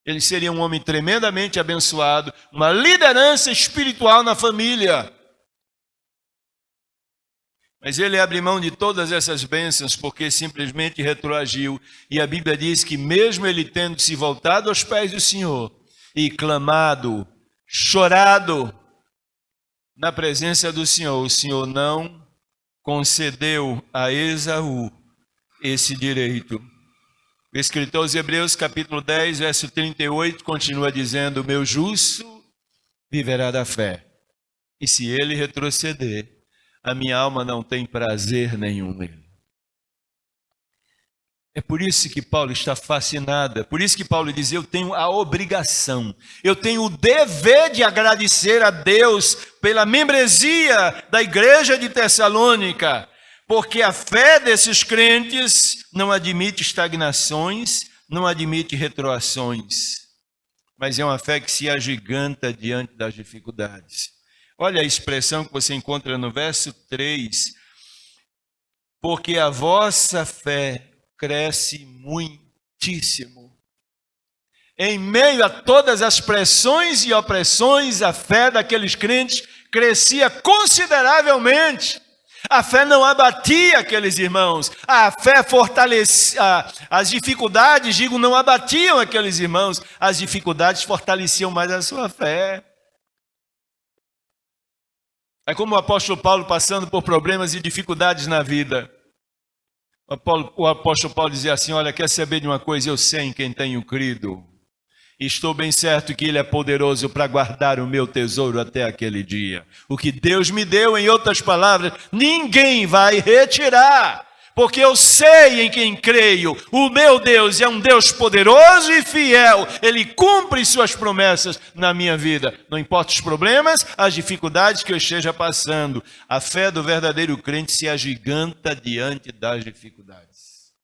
Ele seria um homem tremendamente abençoado, uma liderança espiritual na família. Mas ele abre mão de todas essas bênçãos porque simplesmente retroagiu. E a Bíblia diz que mesmo ele tendo se voltado aos pés do Senhor e clamado, chorado na presença do Senhor, o Senhor não concedeu a Esaú esse direito. O escritor aos Hebreus, capítulo 10, verso 38, continua dizendo: o meu justo viverá da fé, e se ele retroceder, a minha alma não tem prazer nenhum nele. É por isso que Paulo está fascinado, é por isso que Paulo diz: eu tenho a obrigação, eu tenho o dever de agradecer a Deus pela membresia da igreja de Tessalônica, porque a fé desses crentes não admite estagnações, não admite retroações, mas é uma fé que se agiganta diante das dificuldades. Olha a expressão que você encontra no verso 3. Porque a vossa fé cresce muitíssimo. Em meio a todas as pressões e opressões, a fé daqueles crentes crescia consideravelmente. A fé não abatia aqueles irmãos. A fé fortalecia. As dificuldades, não abatiam aqueles irmãos. As dificuldades fortaleciam mais a sua fé. É como o apóstolo Paulo passando por problemas e dificuldades na vida. O apóstolo Paulo dizia assim: olha, quer saber de uma coisa? Eu sei em quem tenho crido. Estou bem certo que Ele é poderoso para guardar o meu tesouro até aquele dia. O que Deus me deu, em outras palavras, ninguém vai retirar. Porque eu sei em quem creio. O meu Deus é um Deus poderoso e fiel. Ele cumpre suas promessas na minha vida. Não importa os problemas, as dificuldades que eu esteja passando. A fé do verdadeiro crente se agiganta diante das dificuldades.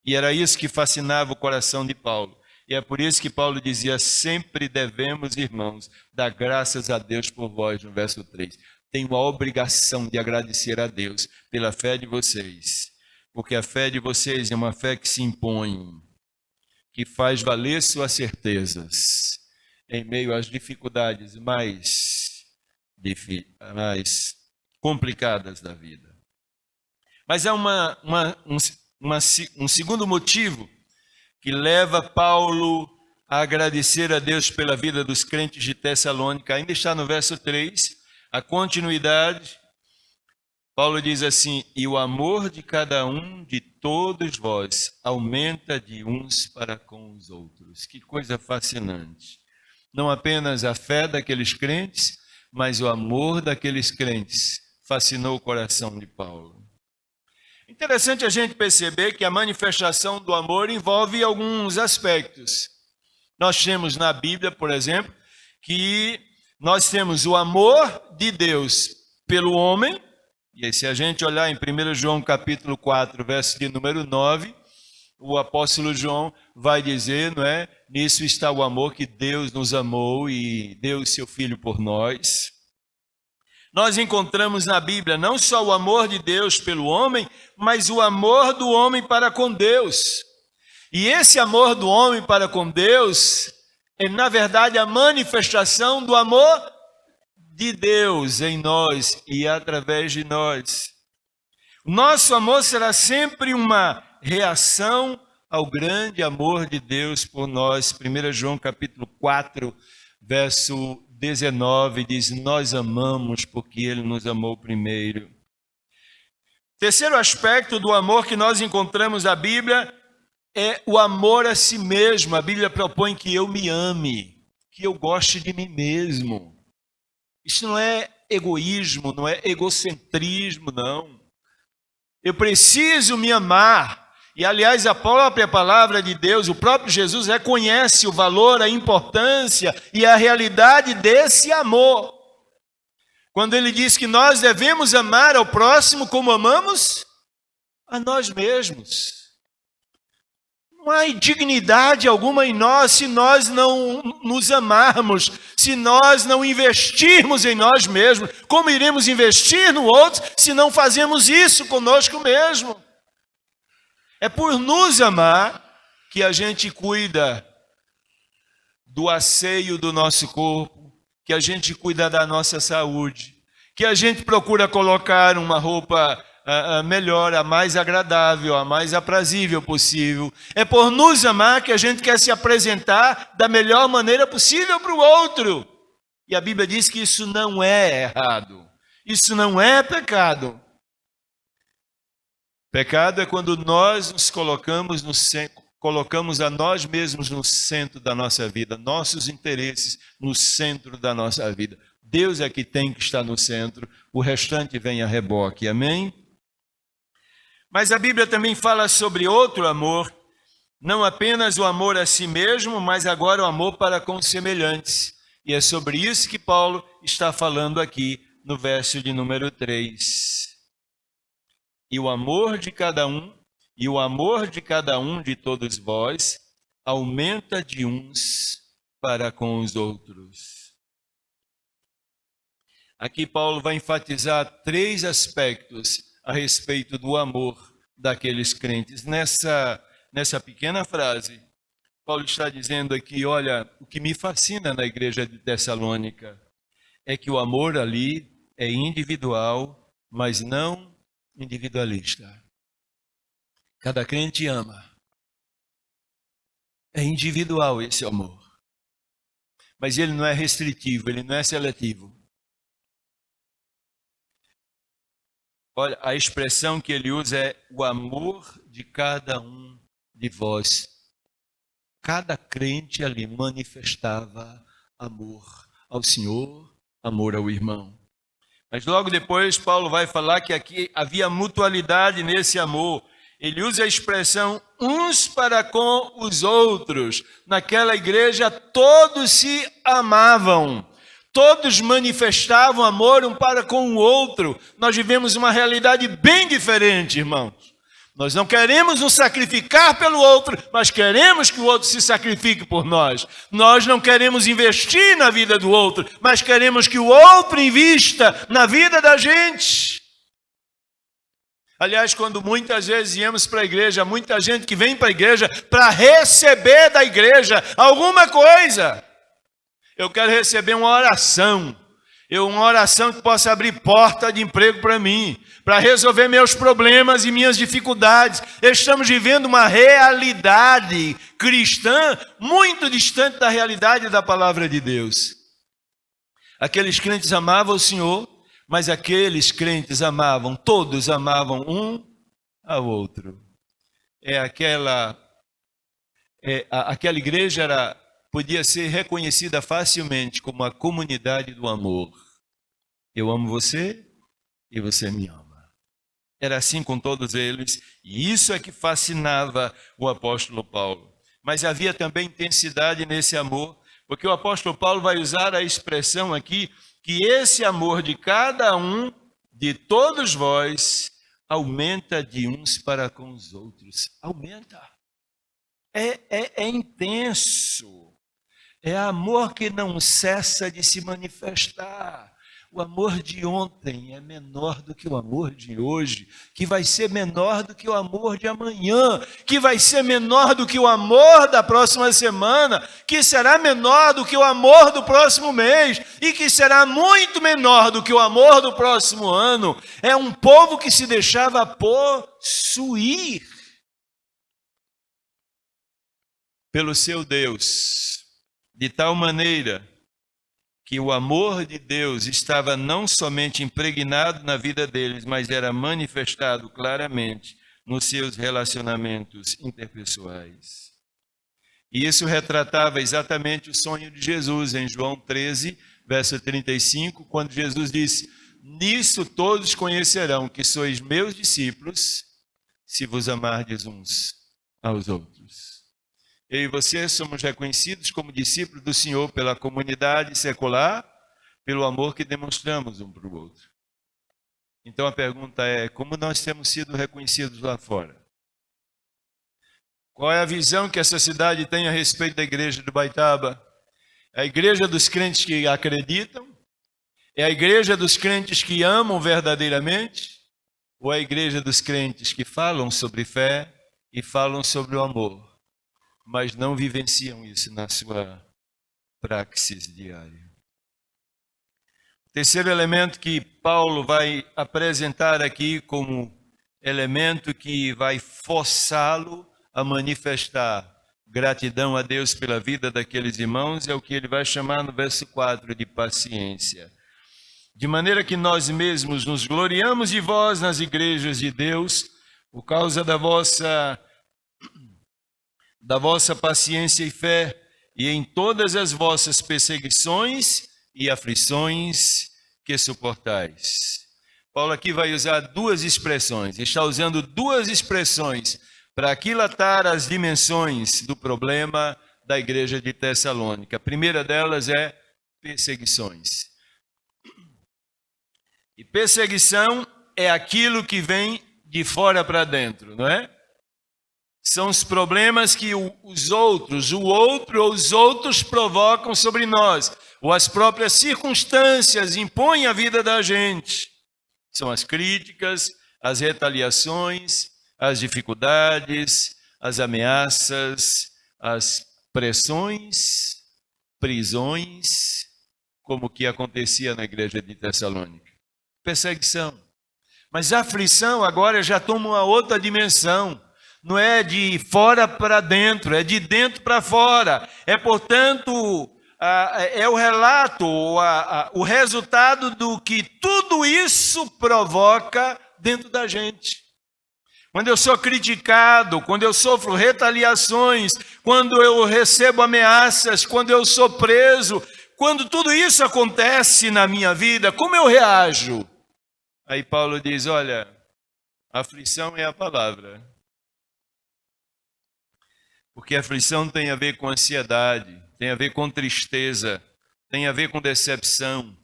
E era isso que fascinava o coração de Paulo. E é por isso que Paulo dizia: sempre devemos, irmãos, dar graças a Deus por vós, no verso 3. Tenho a obrigação de agradecer a Deus pela fé de vocês, porque a fé de vocês é uma fé que se impõe, que faz valer suas certezas em meio às dificuldades mais complicadas da vida. Mas há um segundo motivo que leva Paulo a agradecer a Deus pela vida dos crentes de Tessalônica. Ainda está no verso 3, a continuidade. Paulo diz assim: e o amor de cada um de todos vós aumenta de uns para com os outros. Que coisa fascinante. Não apenas a fé daqueles crentes, mas o amor daqueles crentes fascinou o coração de Paulo. Interessante a gente perceber que a manifestação do amor envolve alguns aspectos. Nós temos na Bíblia, por exemplo, que nós temos o amor de Deus pelo homem. E aí, se a gente olhar em 1 João capítulo 4, verso de número 9, o apóstolo João vai dizer, não é? Nisso está o amor, que Deus nos amou e deu o seu Filho por nós. Nós encontramos na Bíblia não só o amor de Deus pelo homem, mas o amor do homem para com Deus. E esse amor do homem para com Deus é, na verdade, a manifestação do amor de Deus em nós e através de nós. O nosso amor será sempre uma reação ao grande amor de Deus por nós. 1 João capítulo 4, verso 19 diz: nós amamos porque Ele nos amou primeiro. Terceiro aspecto do amor que nós encontramos na Bíblia é o amor a si mesmo. A Bíblia propõe que eu me ame, que eu goste de mim mesmo. Isso não é egoísmo, não é egocentrismo, não. Eu preciso me amar. E, aliás, a própria palavra de Deus, o próprio Jesus reconhece o valor, a importância e a realidade desse amor. Quando ele diz que nós devemos amar ao próximo como amamos a nós mesmos. Não há dignidade alguma em nós se nós não nos amarmos, se nós não investirmos em nós mesmos. Como iremos investir no outro se não fazemos isso conosco mesmo? É por nos amar que a gente cuida do asseio do nosso corpo, que a gente cuida da nossa saúde, que a gente procura colocar uma roupa melhor, a mais agradável, a mais aprazível possível. É por nos amar que a gente quer se apresentar da melhor maneira possível para o outro. E a Bíblia diz que isso não é errado, isso não é pecado. Pecado é quando nós nos colocamos a nós mesmos no centro da nossa vida, nossos interesses no centro da nossa vida. Deus é que tem que estar no centro, o restante vem a reboque, amém? Mas a Bíblia também fala sobre outro amor, não apenas o amor a si mesmo, mas agora o amor para com os semelhantes. E é sobre isso que Paulo está falando aqui no verso de número 3. E o amor de cada um de todos vós aumenta de uns para com os outros. Aqui Paulo vai enfatizar 3 aspectos a respeito do amor daqueles crentes. Nessa pequena frase, Paulo está dizendo aqui, olha, o que me fascina na igreja de Tessalônica é que o amor ali é individual, mas não individualista. Cada crente ama. É individual esse amor. Mas ele não é restritivo, ele não é seletivo. Olha, a expressão que ele usa é o amor de cada um de vós. Cada crente ali manifestava amor ao Senhor, amor ao irmão. Mas logo depois Paulo vai falar que aqui havia mutualidade nesse amor. Ele usa a expressão uns para com os outros. Naquela igreja todos se amavam. Todos manifestavam amor um para com o outro. Nós vivemos uma realidade bem diferente, irmãos. Nós não queremos nos sacrificar pelo outro, mas queremos que o outro se sacrifique por nós. Nós não queremos investir na vida do outro, mas queremos que o outro invista na vida da gente. Aliás, quando muitas vezes viemos para a igreja, muita gente que vem para a igreja para receber da igreja alguma coisa. Eu quero receber uma oração que possa abrir porta de emprego para mim, para resolver meus problemas e minhas dificuldades. Estamos vivendo uma realidade cristã muito distante da realidade da palavra de Deus. Aqueles crentes amavam o Senhor, mas aqueles crentes amavam, todos amavam um ao outro. Aquela igreja podia ser reconhecida facilmente como a comunidade do amor. Eu amo você e você me ama. Era assim com todos eles, e isso é que fascinava o apóstolo Paulo. Mas havia também intensidade nesse amor, porque o apóstolo Paulo vai usar a expressão aqui, que esse amor de cada um, de todos vós, aumenta de uns para com os outros. Aumenta. É intenso. É amor que não cessa de se manifestar. O amor de ontem é menor do que o amor de hoje, que vai ser menor do que o amor de amanhã, que vai ser menor do que o amor da próxima semana, que será menor do que o amor do próximo mês e que será muito menor do que o amor do próximo ano. É um povo que se deixava possuir pelo seu Deus, de tal maneira que o amor de Deus estava não somente impregnado na vida deles, mas era manifestado claramente nos seus relacionamentos interpessoais. E isso retratava exatamente o sonho de Jesus em João 13, verso 35, quando Jesus disse: nisso todos conhecerão que sois meus discípulos, se vos amardes uns aos outros. Eu e você somos reconhecidos como discípulos do Senhor pela comunidade secular, pelo amor que demonstramos um para o outro. Então a pergunta é: como nós temos sido reconhecidos lá fora? Qual é a visão que essa cidade tem a respeito da igreja do Baitaba? É a igreja dos crentes que acreditam? É a igreja dos crentes que amam verdadeiramente? Ou é a igreja dos crentes que falam sobre fé e falam sobre o amor, mas não vivenciam isso na sua praxis diária? O terceiro elemento que Paulo vai apresentar aqui como elemento que vai forçá-lo a manifestar gratidão a Deus pela vida daqueles irmãos é o que ele vai chamar no verso 4 de paciência. De maneira que nós mesmos nos gloriamos de vós nas igrejas de Deus por causa da vossa paciência e fé, e em todas as vossas perseguições e aflições que suportais. Paulo aqui vai usar duas expressões, está usando duas expressões para aquilatar as dimensões do problema da igreja de Tessalônica. A primeira delas é perseguições. E perseguição é aquilo que vem de fora para dentro, não é? São os problemas que os outros provocam sobre nós, ou as próprias circunstâncias impõem a vida da gente. São as críticas, as retaliações, as dificuldades, as ameaças, as pressões, prisões, como o que acontecia na igreja de Tessalônica. Perseguição. Mas a aflição agora já toma uma outra dimensão. Não é de fora para dentro, é de dentro para fora. É, portanto, é o relato, o resultado do que tudo isso provoca dentro da gente. Quando eu sou criticado, quando eu sofro retaliações, quando eu recebo ameaças, quando eu sou preso, quando tudo isso acontece na minha vida, como eu reajo? Aí Paulo diz, olha, aflição é a palavra. Porque aflição tem a ver com ansiedade, tem a ver com tristeza, tem a ver com decepção,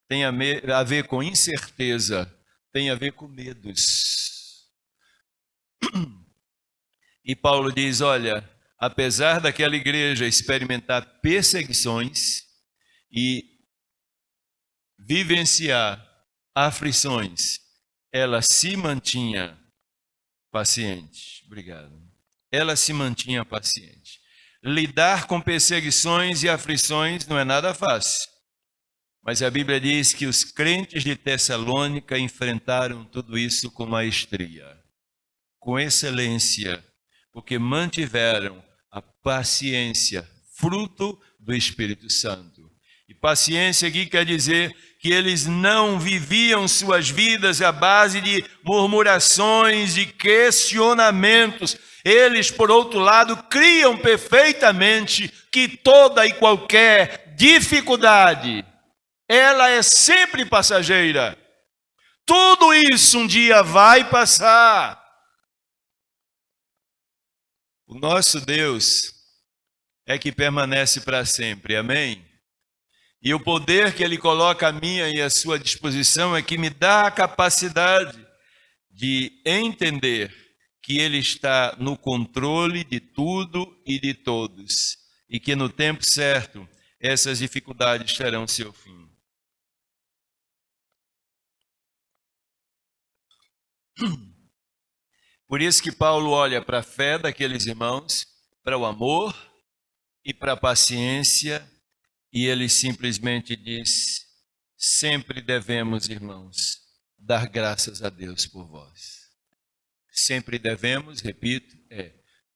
tem a ver com incerteza, tem a ver com medos. E Paulo diz, olha, apesar daquela igreja experimentar perseguições e vivenciar aflições, ela se mantinha paciente. Obrigado. Ela se mantinha paciente. Lidar com perseguições e aflições não é nada fácil. Mas a Bíblia diz que os crentes de Tessalônica enfrentaram tudo isso com maestria, com excelência, porque mantiveram a paciência, fruto do Espírito Santo. E paciência aqui quer dizer que eles não viviam suas vidas à base de murmurações, de questionamentos. Eles, por outro lado, criam perfeitamente que toda e qualquer dificuldade, ela é sempre passageira. Tudo isso um dia vai passar. O nosso Deus é que permanece para sempre, amém? E o poder que Ele coloca à minha e à sua disposição é que me dá a capacidade de entender que Ele está no controle de tudo e de todos, e que no tempo certo essas dificuldades terão seu fim. Por isso que Paulo olha para a fé daqueles irmãos, para o amor e para a paciência, e ele simplesmente diz, sempre devemos, irmãos, dar graças a Deus por vós. Sempre devemos, repito,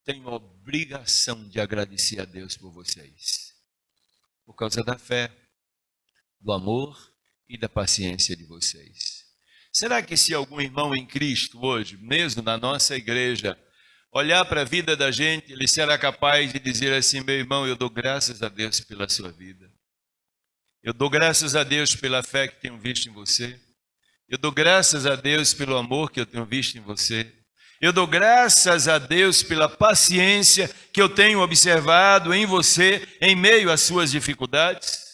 tenho a obrigação de agradecer a Deus por vocês. Por causa da fé, do amor e da paciência de vocês. Será que se algum irmão em Cristo hoje, mesmo na nossa igreja, olhar para a vida da gente, ele será capaz de dizer assim, meu irmão, eu dou graças a Deus pela sua vida. Eu dou graças a Deus pela fé que tenho visto em você. Eu dou graças a Deus pelo amor que eu tenho visto em você. Eu dou graças a Deus pela paciência que eu tenho observado em você em meio às suas dificuldades.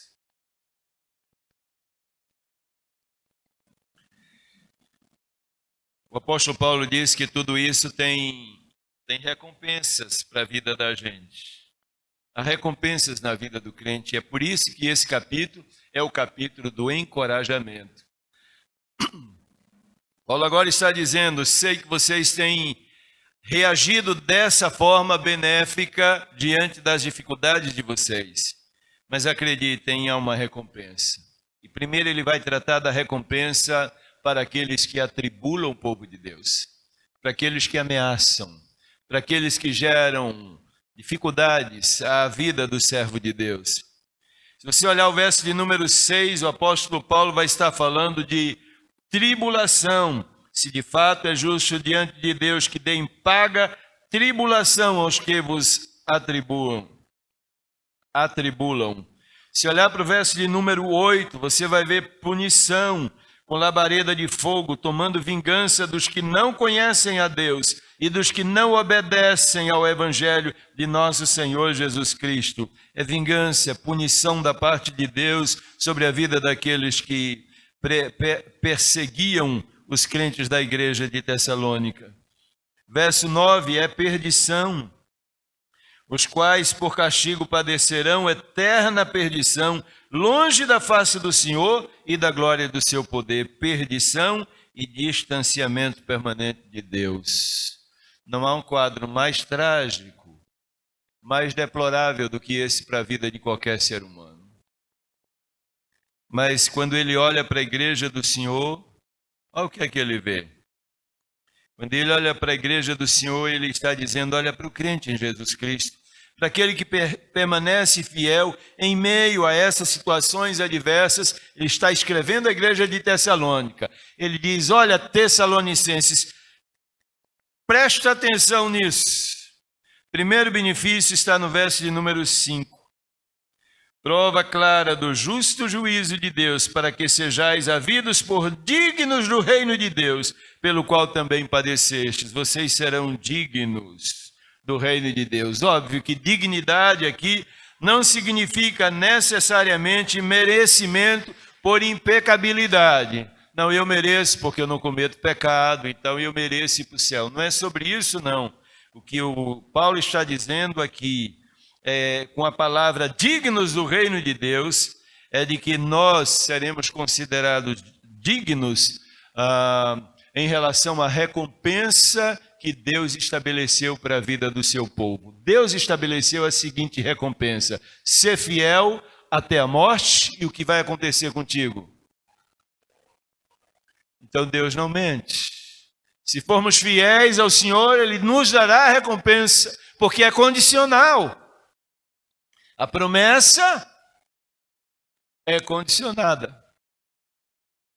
O apóstolo Paulo diz que tudo isso tem recompensas para a vida da gente. Há recompensas na vida do crente. É por isso que esse capítulo é o capítulo do encorajamento. Paulo agora está dizendo, sei que vocês têm reagido dessa forma benéfica diante das dificuldades de vocês. Mas acreditem, há uma recompensa. E primeiro ele vai tratar da recompensa para aqueles que atribulam o povo de Deus, para aqueles que ameaçam, para aqueles que geram dificuldades à vida do servo de Deus. Se você olhar o verso de número 6, o apóstolo Paulo vai estar falando de tribulação, se de fato é justo diante de Deus que deem paga tribulação aos que vos atribulam. Se olhar para o verso de número 8, você vai ver punição com labareda de fogo, tomando vingança dos que não conhecem a Deus e dos que não obedecem ao Evangelho de nosso Senhor Jesus Cristo. É vingança, punição da parte de Deus sobre a vida daqueles que perseguiam os crentes da igreja de Tessalônica. Verso 9, é perdição, os quais por castigo padecerão eterna perdição, longe da face do Senhor e da glória do seu poder, perdição e distanciamento permanente de Deus. Não há um quadro mais trágico, mais deplorável do que esse para a vida de qualquer ser humano. Mas quando ele olha para a igreja do Senhor, olha o que é que ele vê. Quando ele olha para a igreja do Senhor, ele está dizendo, olha para o crente em Jesus Cristo, para aquele que permanece fiel em meio a essas situações adversas. Ele está escrevendo à igreja de Tessalônica. Ele diz, olha, Tessalonicenses, presta atenção nisso. Primeiro benefício está no verso de número 5. Prova clara do justo juízo de Deus, para que sejais havidos por dignos do reino de Deus, pelo qual também padecestes. Vocês serão dignos do reino de Deus. Óbvio que dignidade aqui não significa necessariamente merecimento por impecabilidade. Não, eu mereço porque eu não cometo pecado, então eu mereço ir para o céu. Não é sobre isso, não. O que o Paulo está dizendo aqui, com a palavra dignos do reino de Deus, é de que nós seremos considerados dignos em relação à recompensa que Deus estabeleceu para a vida do seu povo. Deus estabeleceu a seguinte recompensa: ser fiel até a morte. E o que vai acontecer contigo? Então Deus não mente. Se formos fiéis ao Senhor, Ele nos dará a recompensa, porque é condicional. A promessa é condicionada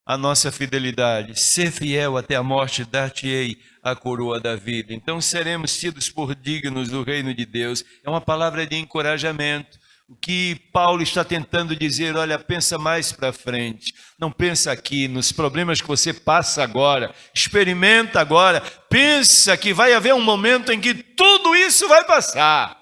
à nossa fidelidade. Ser fiel até a morte, dar-te-ei a coroa da vida. Então seremos tidos por dignos do reino de Deus. É uma palavra de encorajamento. O que Paulo está tentando dizer, olha, pensa mais para frente. Não pensa aqui nos problemas que você passa agora. Experimenta agora. Pensa que vai haver um momento em que tudo isso vai passar.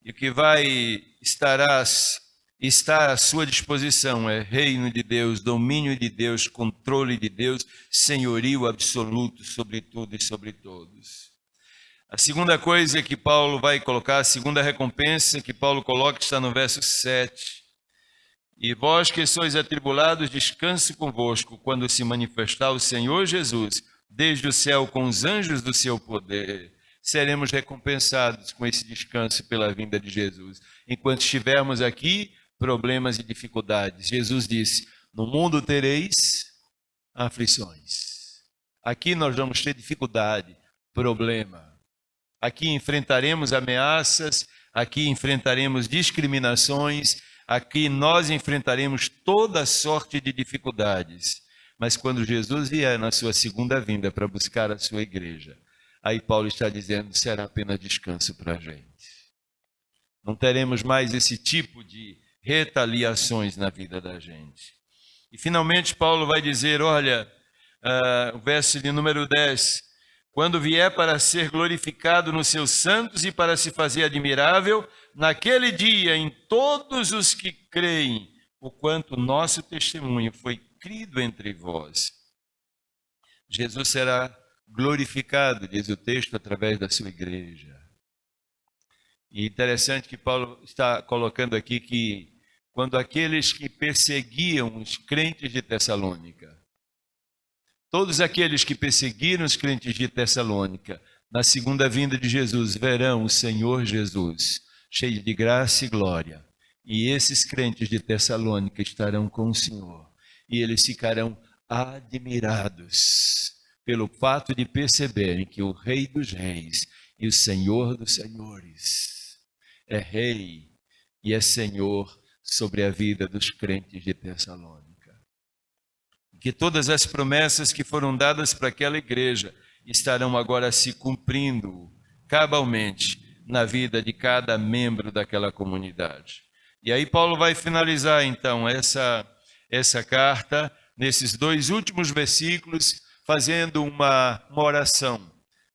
E o que vai estar à sua disposição é reino de Deus, domínio de Deus, controle de Deus, senhorio absoluto sobre tudo e sobre todos. A segunda coisa que Paulo vai colocar, a segunda recompensa que Paulo coloca, está no verso 7. E vós que sois atribulados, descanse convosco, quando se manifestar o Senhor Jesus, desde o céu com os anjos do seu poder. Seremos recompensados com esse descanso pela vinda de Jesus. Enquanto estivermos aqui, problemas e dificuldades. Jesus disse, no mundo tereis aflições. Aqui nós vamos ter dificuldade, problema. Aqui enfrentaremos ameaças, aqui enfrentaremos discriminações, aqui nós enfrentaremos toda sorte de dificuldades. Mas quando Jesus vier na sua segunda vinda para buscar a sua igreja, aí Paulo está dizendo, será apenas descanso para a gente. Não teremos mais esse tipo de retaliações na vida da gente. E finalmente Paulo vai dizer, olha, o verso de número 10, quando vier para ser glorificado nos seus santos e para se fazer admirável, naquele dia em todos os que creem, o quanto nosso testemunho foi crido entre vós. Jesus será glorificado, diz o texto, através da sua igreja. E interessante que Paulo está colocando aqui que quando aqueles que perseguiam os crentes de Tessalônica, todos aqueles que perseguiram os crentes de Tessalônica, na segunda vinda de Jesus, verão o Senhor Jesus, cheio de graça e glória. E esses crentes de Tessalônica estarão com o Senhor. E eles ficarão admirados pelo fato de perceberem que o Rei dos Reis e o Senhor dos Senhores é Rei e é Senhor sobre a vida dos crentes de Tessalônica. Que todas as promessas que foram dadas para aquela igreja estarão agora se cumprindo cabalmente na vida de cada membro daquela comunidade. E aí Paulo vai finalizar então essa carta nesses dois últimos versículos, fazendo uma oração,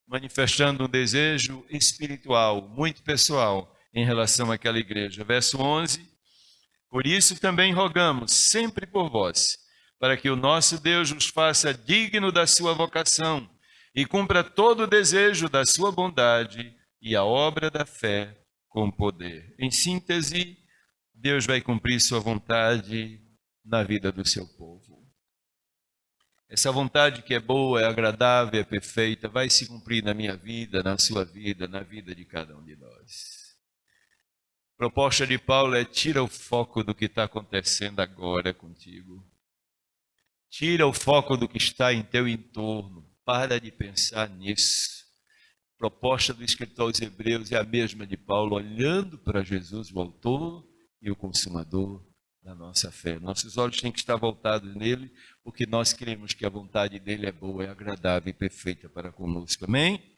manifestando um desejo espiritual, muito pessoal, em relação àquela igreja. Verso 11, por isso também rogamos sempre por vós, para que o nosso Deus nos faça digno da sua vocação e cumpra todo o desejo da sua bondade e a obra da fé com poder. Em síntese, Deus vai cumprir sua vontade na vida do seu povo. Essa vontade que é boa, é agradável, é perfeita, vai se cumprir na minha vida, na sua vida, na vida de cada um de nós. A proposta de Paulo é: tira o foco do que está acontecendo agora contigo. Tira o foco do que está em teu entorno. Para de pensar nisso. A proposta do escritor aos Hebreus é a mesma de Paulo, olhando para Jesus, o autor e o consumador da nossa fé. Nossos olhos têm que estar voltados nele, porque nós cremos que a vontade dele é boa, é agradável e perfeita para conosco. Amém?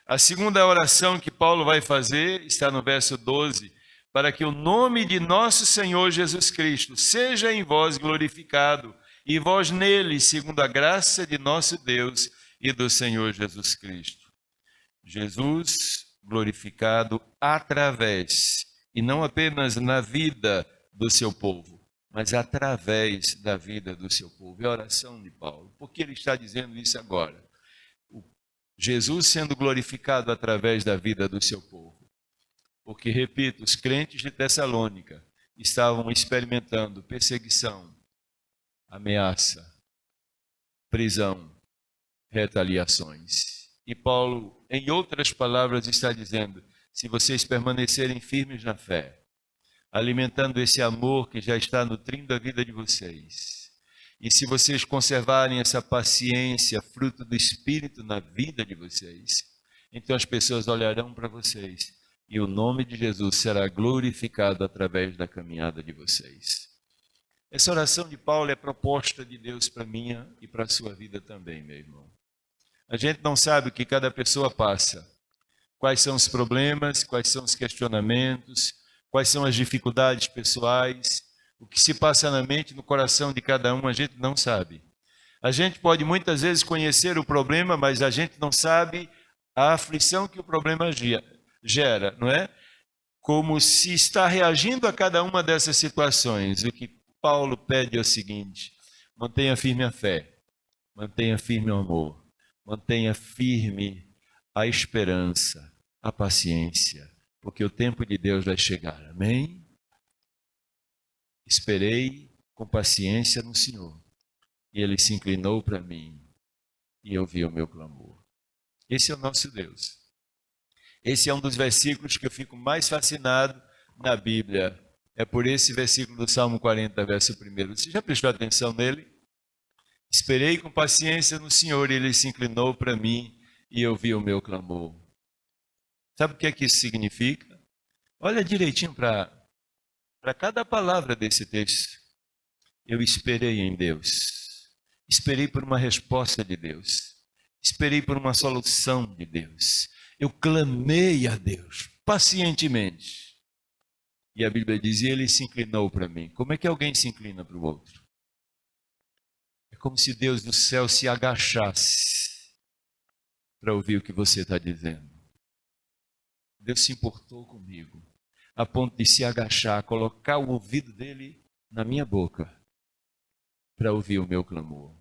A segunda oração que Paulo vai fazer está no verso 12, para que o nome de nosso Senhor Jesus Cristo seja em vós glorificado, e vós nele, segundo a graça de nosso Deus e do Senhor Jesus Cristo. Jesus glorificado através, e não apenas na vida do seu povo, mas através da vida do seu povo. É a oração de Paulo. Por que ele está dizendo isso agora? Jesus sendo glorificado através da vida do seu povo. Porque, repito, os crentes de Tessalônica estavam experimentando perseguição, ameaça, prisão, retaliações. E Paulo, em outras palavras, está dizendo: se vocês permanecerem firmes na fé, alimentando esse amor que já está nutrindo a vida de vocês, e se vocês conservarem essa paciência, fruto do Espírito na vida de vocês, então as pessoas olharão para vocês e o nome de Jesus será glorificado através da caminhada de vocês. Essa oração de Paulo é proposta de Deus para minha e para a sua vida também, meu irmão. A gente não sabe o que cada pessoa passa, quais são os problemas, quais são os questionamentos, quais são as dificuldades pessoais, o que se passa na mente, no coração de cada um, a gente não sabe. A gente pode muitas vezes conhecer o problema, mas a gente não sabe a aflição que o problema gera, não é? Como se está reagindo a cada uma dessas situações. O que Paulo pede é o seguinte: mantenha firme a fé, mantenha firme o amor, mantenha firme a esperança, a paciência, porque o tempo de Deus vai chegar. Amém? Esperei com paciência no Senhor, e Ele se inclinou para mim e ouviu o meu clamor. Esse é o nosso Deus. Esse é um dos versículos que eu fico mais fascinado na Bíblia. É por esse versículo do Salmo 40, verso 1. Você já prestou atenção nele? Esperei com paciência no Senhor e Ele se inclinou para mim e ouviu o meu clamor. Sabe o que é que isso significa? Olha direitinho para cada palavra desse texto. Eu esperei em Deus. Esperei por uma resposta de Deus. Esperei por uma solução de Deus. Eu clamei a Deus pacientemente. E a Bíblia diz: e Ele se inclinou para mim. Como é que alguém se inclina para o outro? É como se Deus do céu se agachasse para ouvir o que você está dizendo. Deus se importou comigo, a ponto de se agachar, colocar o ouvido dele na minha boca, para ouvir o meu clamor.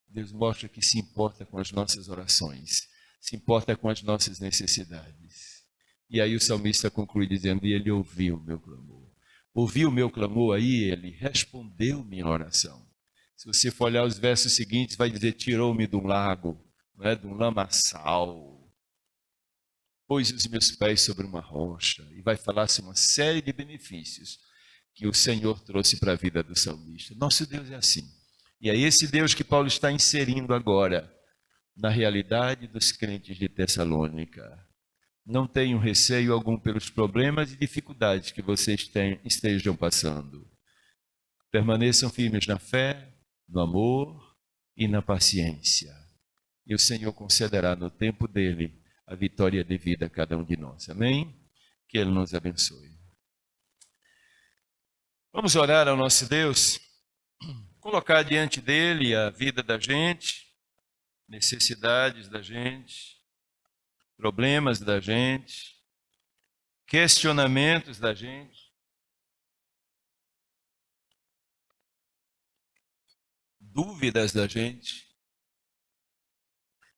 Deus mostra que se importa com as nossas orações, se importa com as nossas necessidades. E aí o salmista conclui dizendo: e Ele ouviu o meu clamor. Ouviu o meu clamor, aí Ele respondeu minha oração. Se você for olhar os versos seguintes, vai dizer: tirou-me de um lago, não é? De um lamaçal, pôs os meus pés sobre uma rocha, e vai falar-se uma série de benefícios que o Senhor trouxe para a vida do salmista. Nosso Deus é assim. E é esse Deus que Paulo está inserindo agora na realidade dos crentes de Tessalônica. Não tenham receio algum pelos problemas e dificuldades que vocês estejam passando. Permaneçam firmes na fé, no amor e na paciência. E o Senhor concederá no tempo dele a vitória devida a cada um de nós. Amém? Que Ele nos abençoe. Vamos orar ao nosso Deus, colocar diante dele a vida da gente, necessidades da gente, problemas da gente, questionamentos da gente, dúvidas da gente,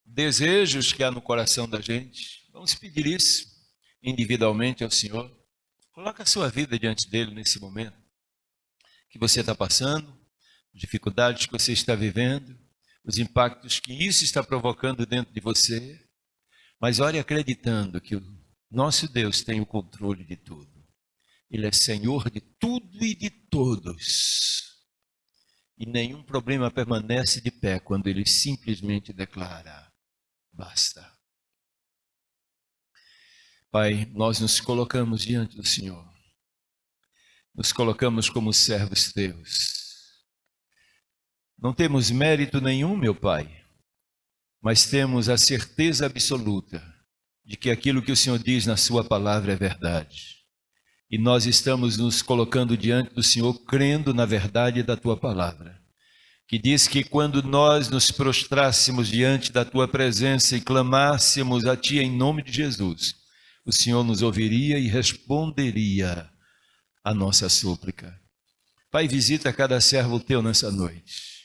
desejos que há no coração da gente. Vamos pedir isso individualmente ao Senhor. Coloca a sua vida diante dele nesse momento que você está passando, as dificuldades que você está vivendo, os impactos que isso está provocando dentro de você. Mas ore acreditando que o nosso Deus tem o controle de tudo. Ele é Senhor de tudo e de todos. E nenhum problema permanece de pé quando ele simplesmente declara: basta. Pai, nós nos colocamos diante do Senhor. Nos colocamos como servos teus. Não temos mérito nenhum, meu Pai, mas temos a certeza absoluta de que aquilo que o Senhor diz na sua palavra é verdade. E nós estamos nos colocando diante do Senhor, crendo na verdade da tua palavra, que diz que quando nós nos prostrássemos diante da tua presença e clamássemos a ti em nome de Jesus, o Senhor nos ouviria e responderia a nossa súplica. Pai, visita cada servo teu nessa noite.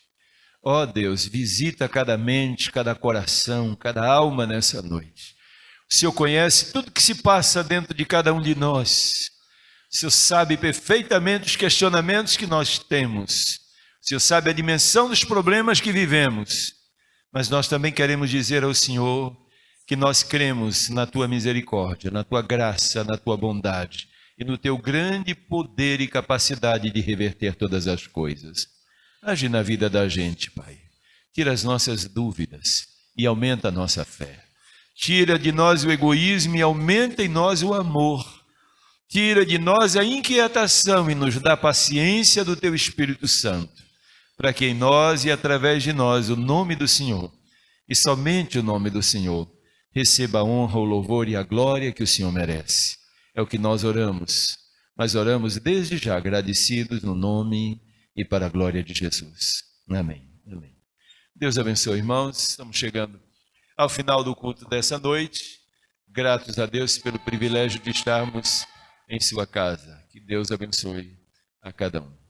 Ó Deus, visita cada mente, cada coração, cada alma nessa noite. O Senhor conhece tudo que se passa dentro de cada um de nós. O Senhor sabe perfeitamente os questionamentos que nós temos. O Senhor sabe a dimensão dos problemas que vivemos. Mas nós também queremos dizer ao Senhor que nós cremos na tua misericórdia, na tua graça, na tua bondade e no teu grande poder e capacidade de reverter todas as coisas. Age na vida da gente, Pai. Tira as nossas dúvidas e aumenta a nossa fé. Tira de nós o egoísmo e aumenta em nós o amor. Tira de nós a inquietação e nos dá a paciência do teu Espírito Santo, para que em nós e através de nós o nome do Senhor, e somente o nome do Senhor, receba a honra, o louvor e a glória que o Senhor merece. É o que nós oramos, mas oramos desde já agradecidos no nome e para a glória de Jesus. Amém. Amém. Deus abençoe, irmãos. Estamos chegando ao final do culto dessa noite. Gratos a Deus pelo privilégio de estarmos em sua casa. Que Deus abençoe a cada um.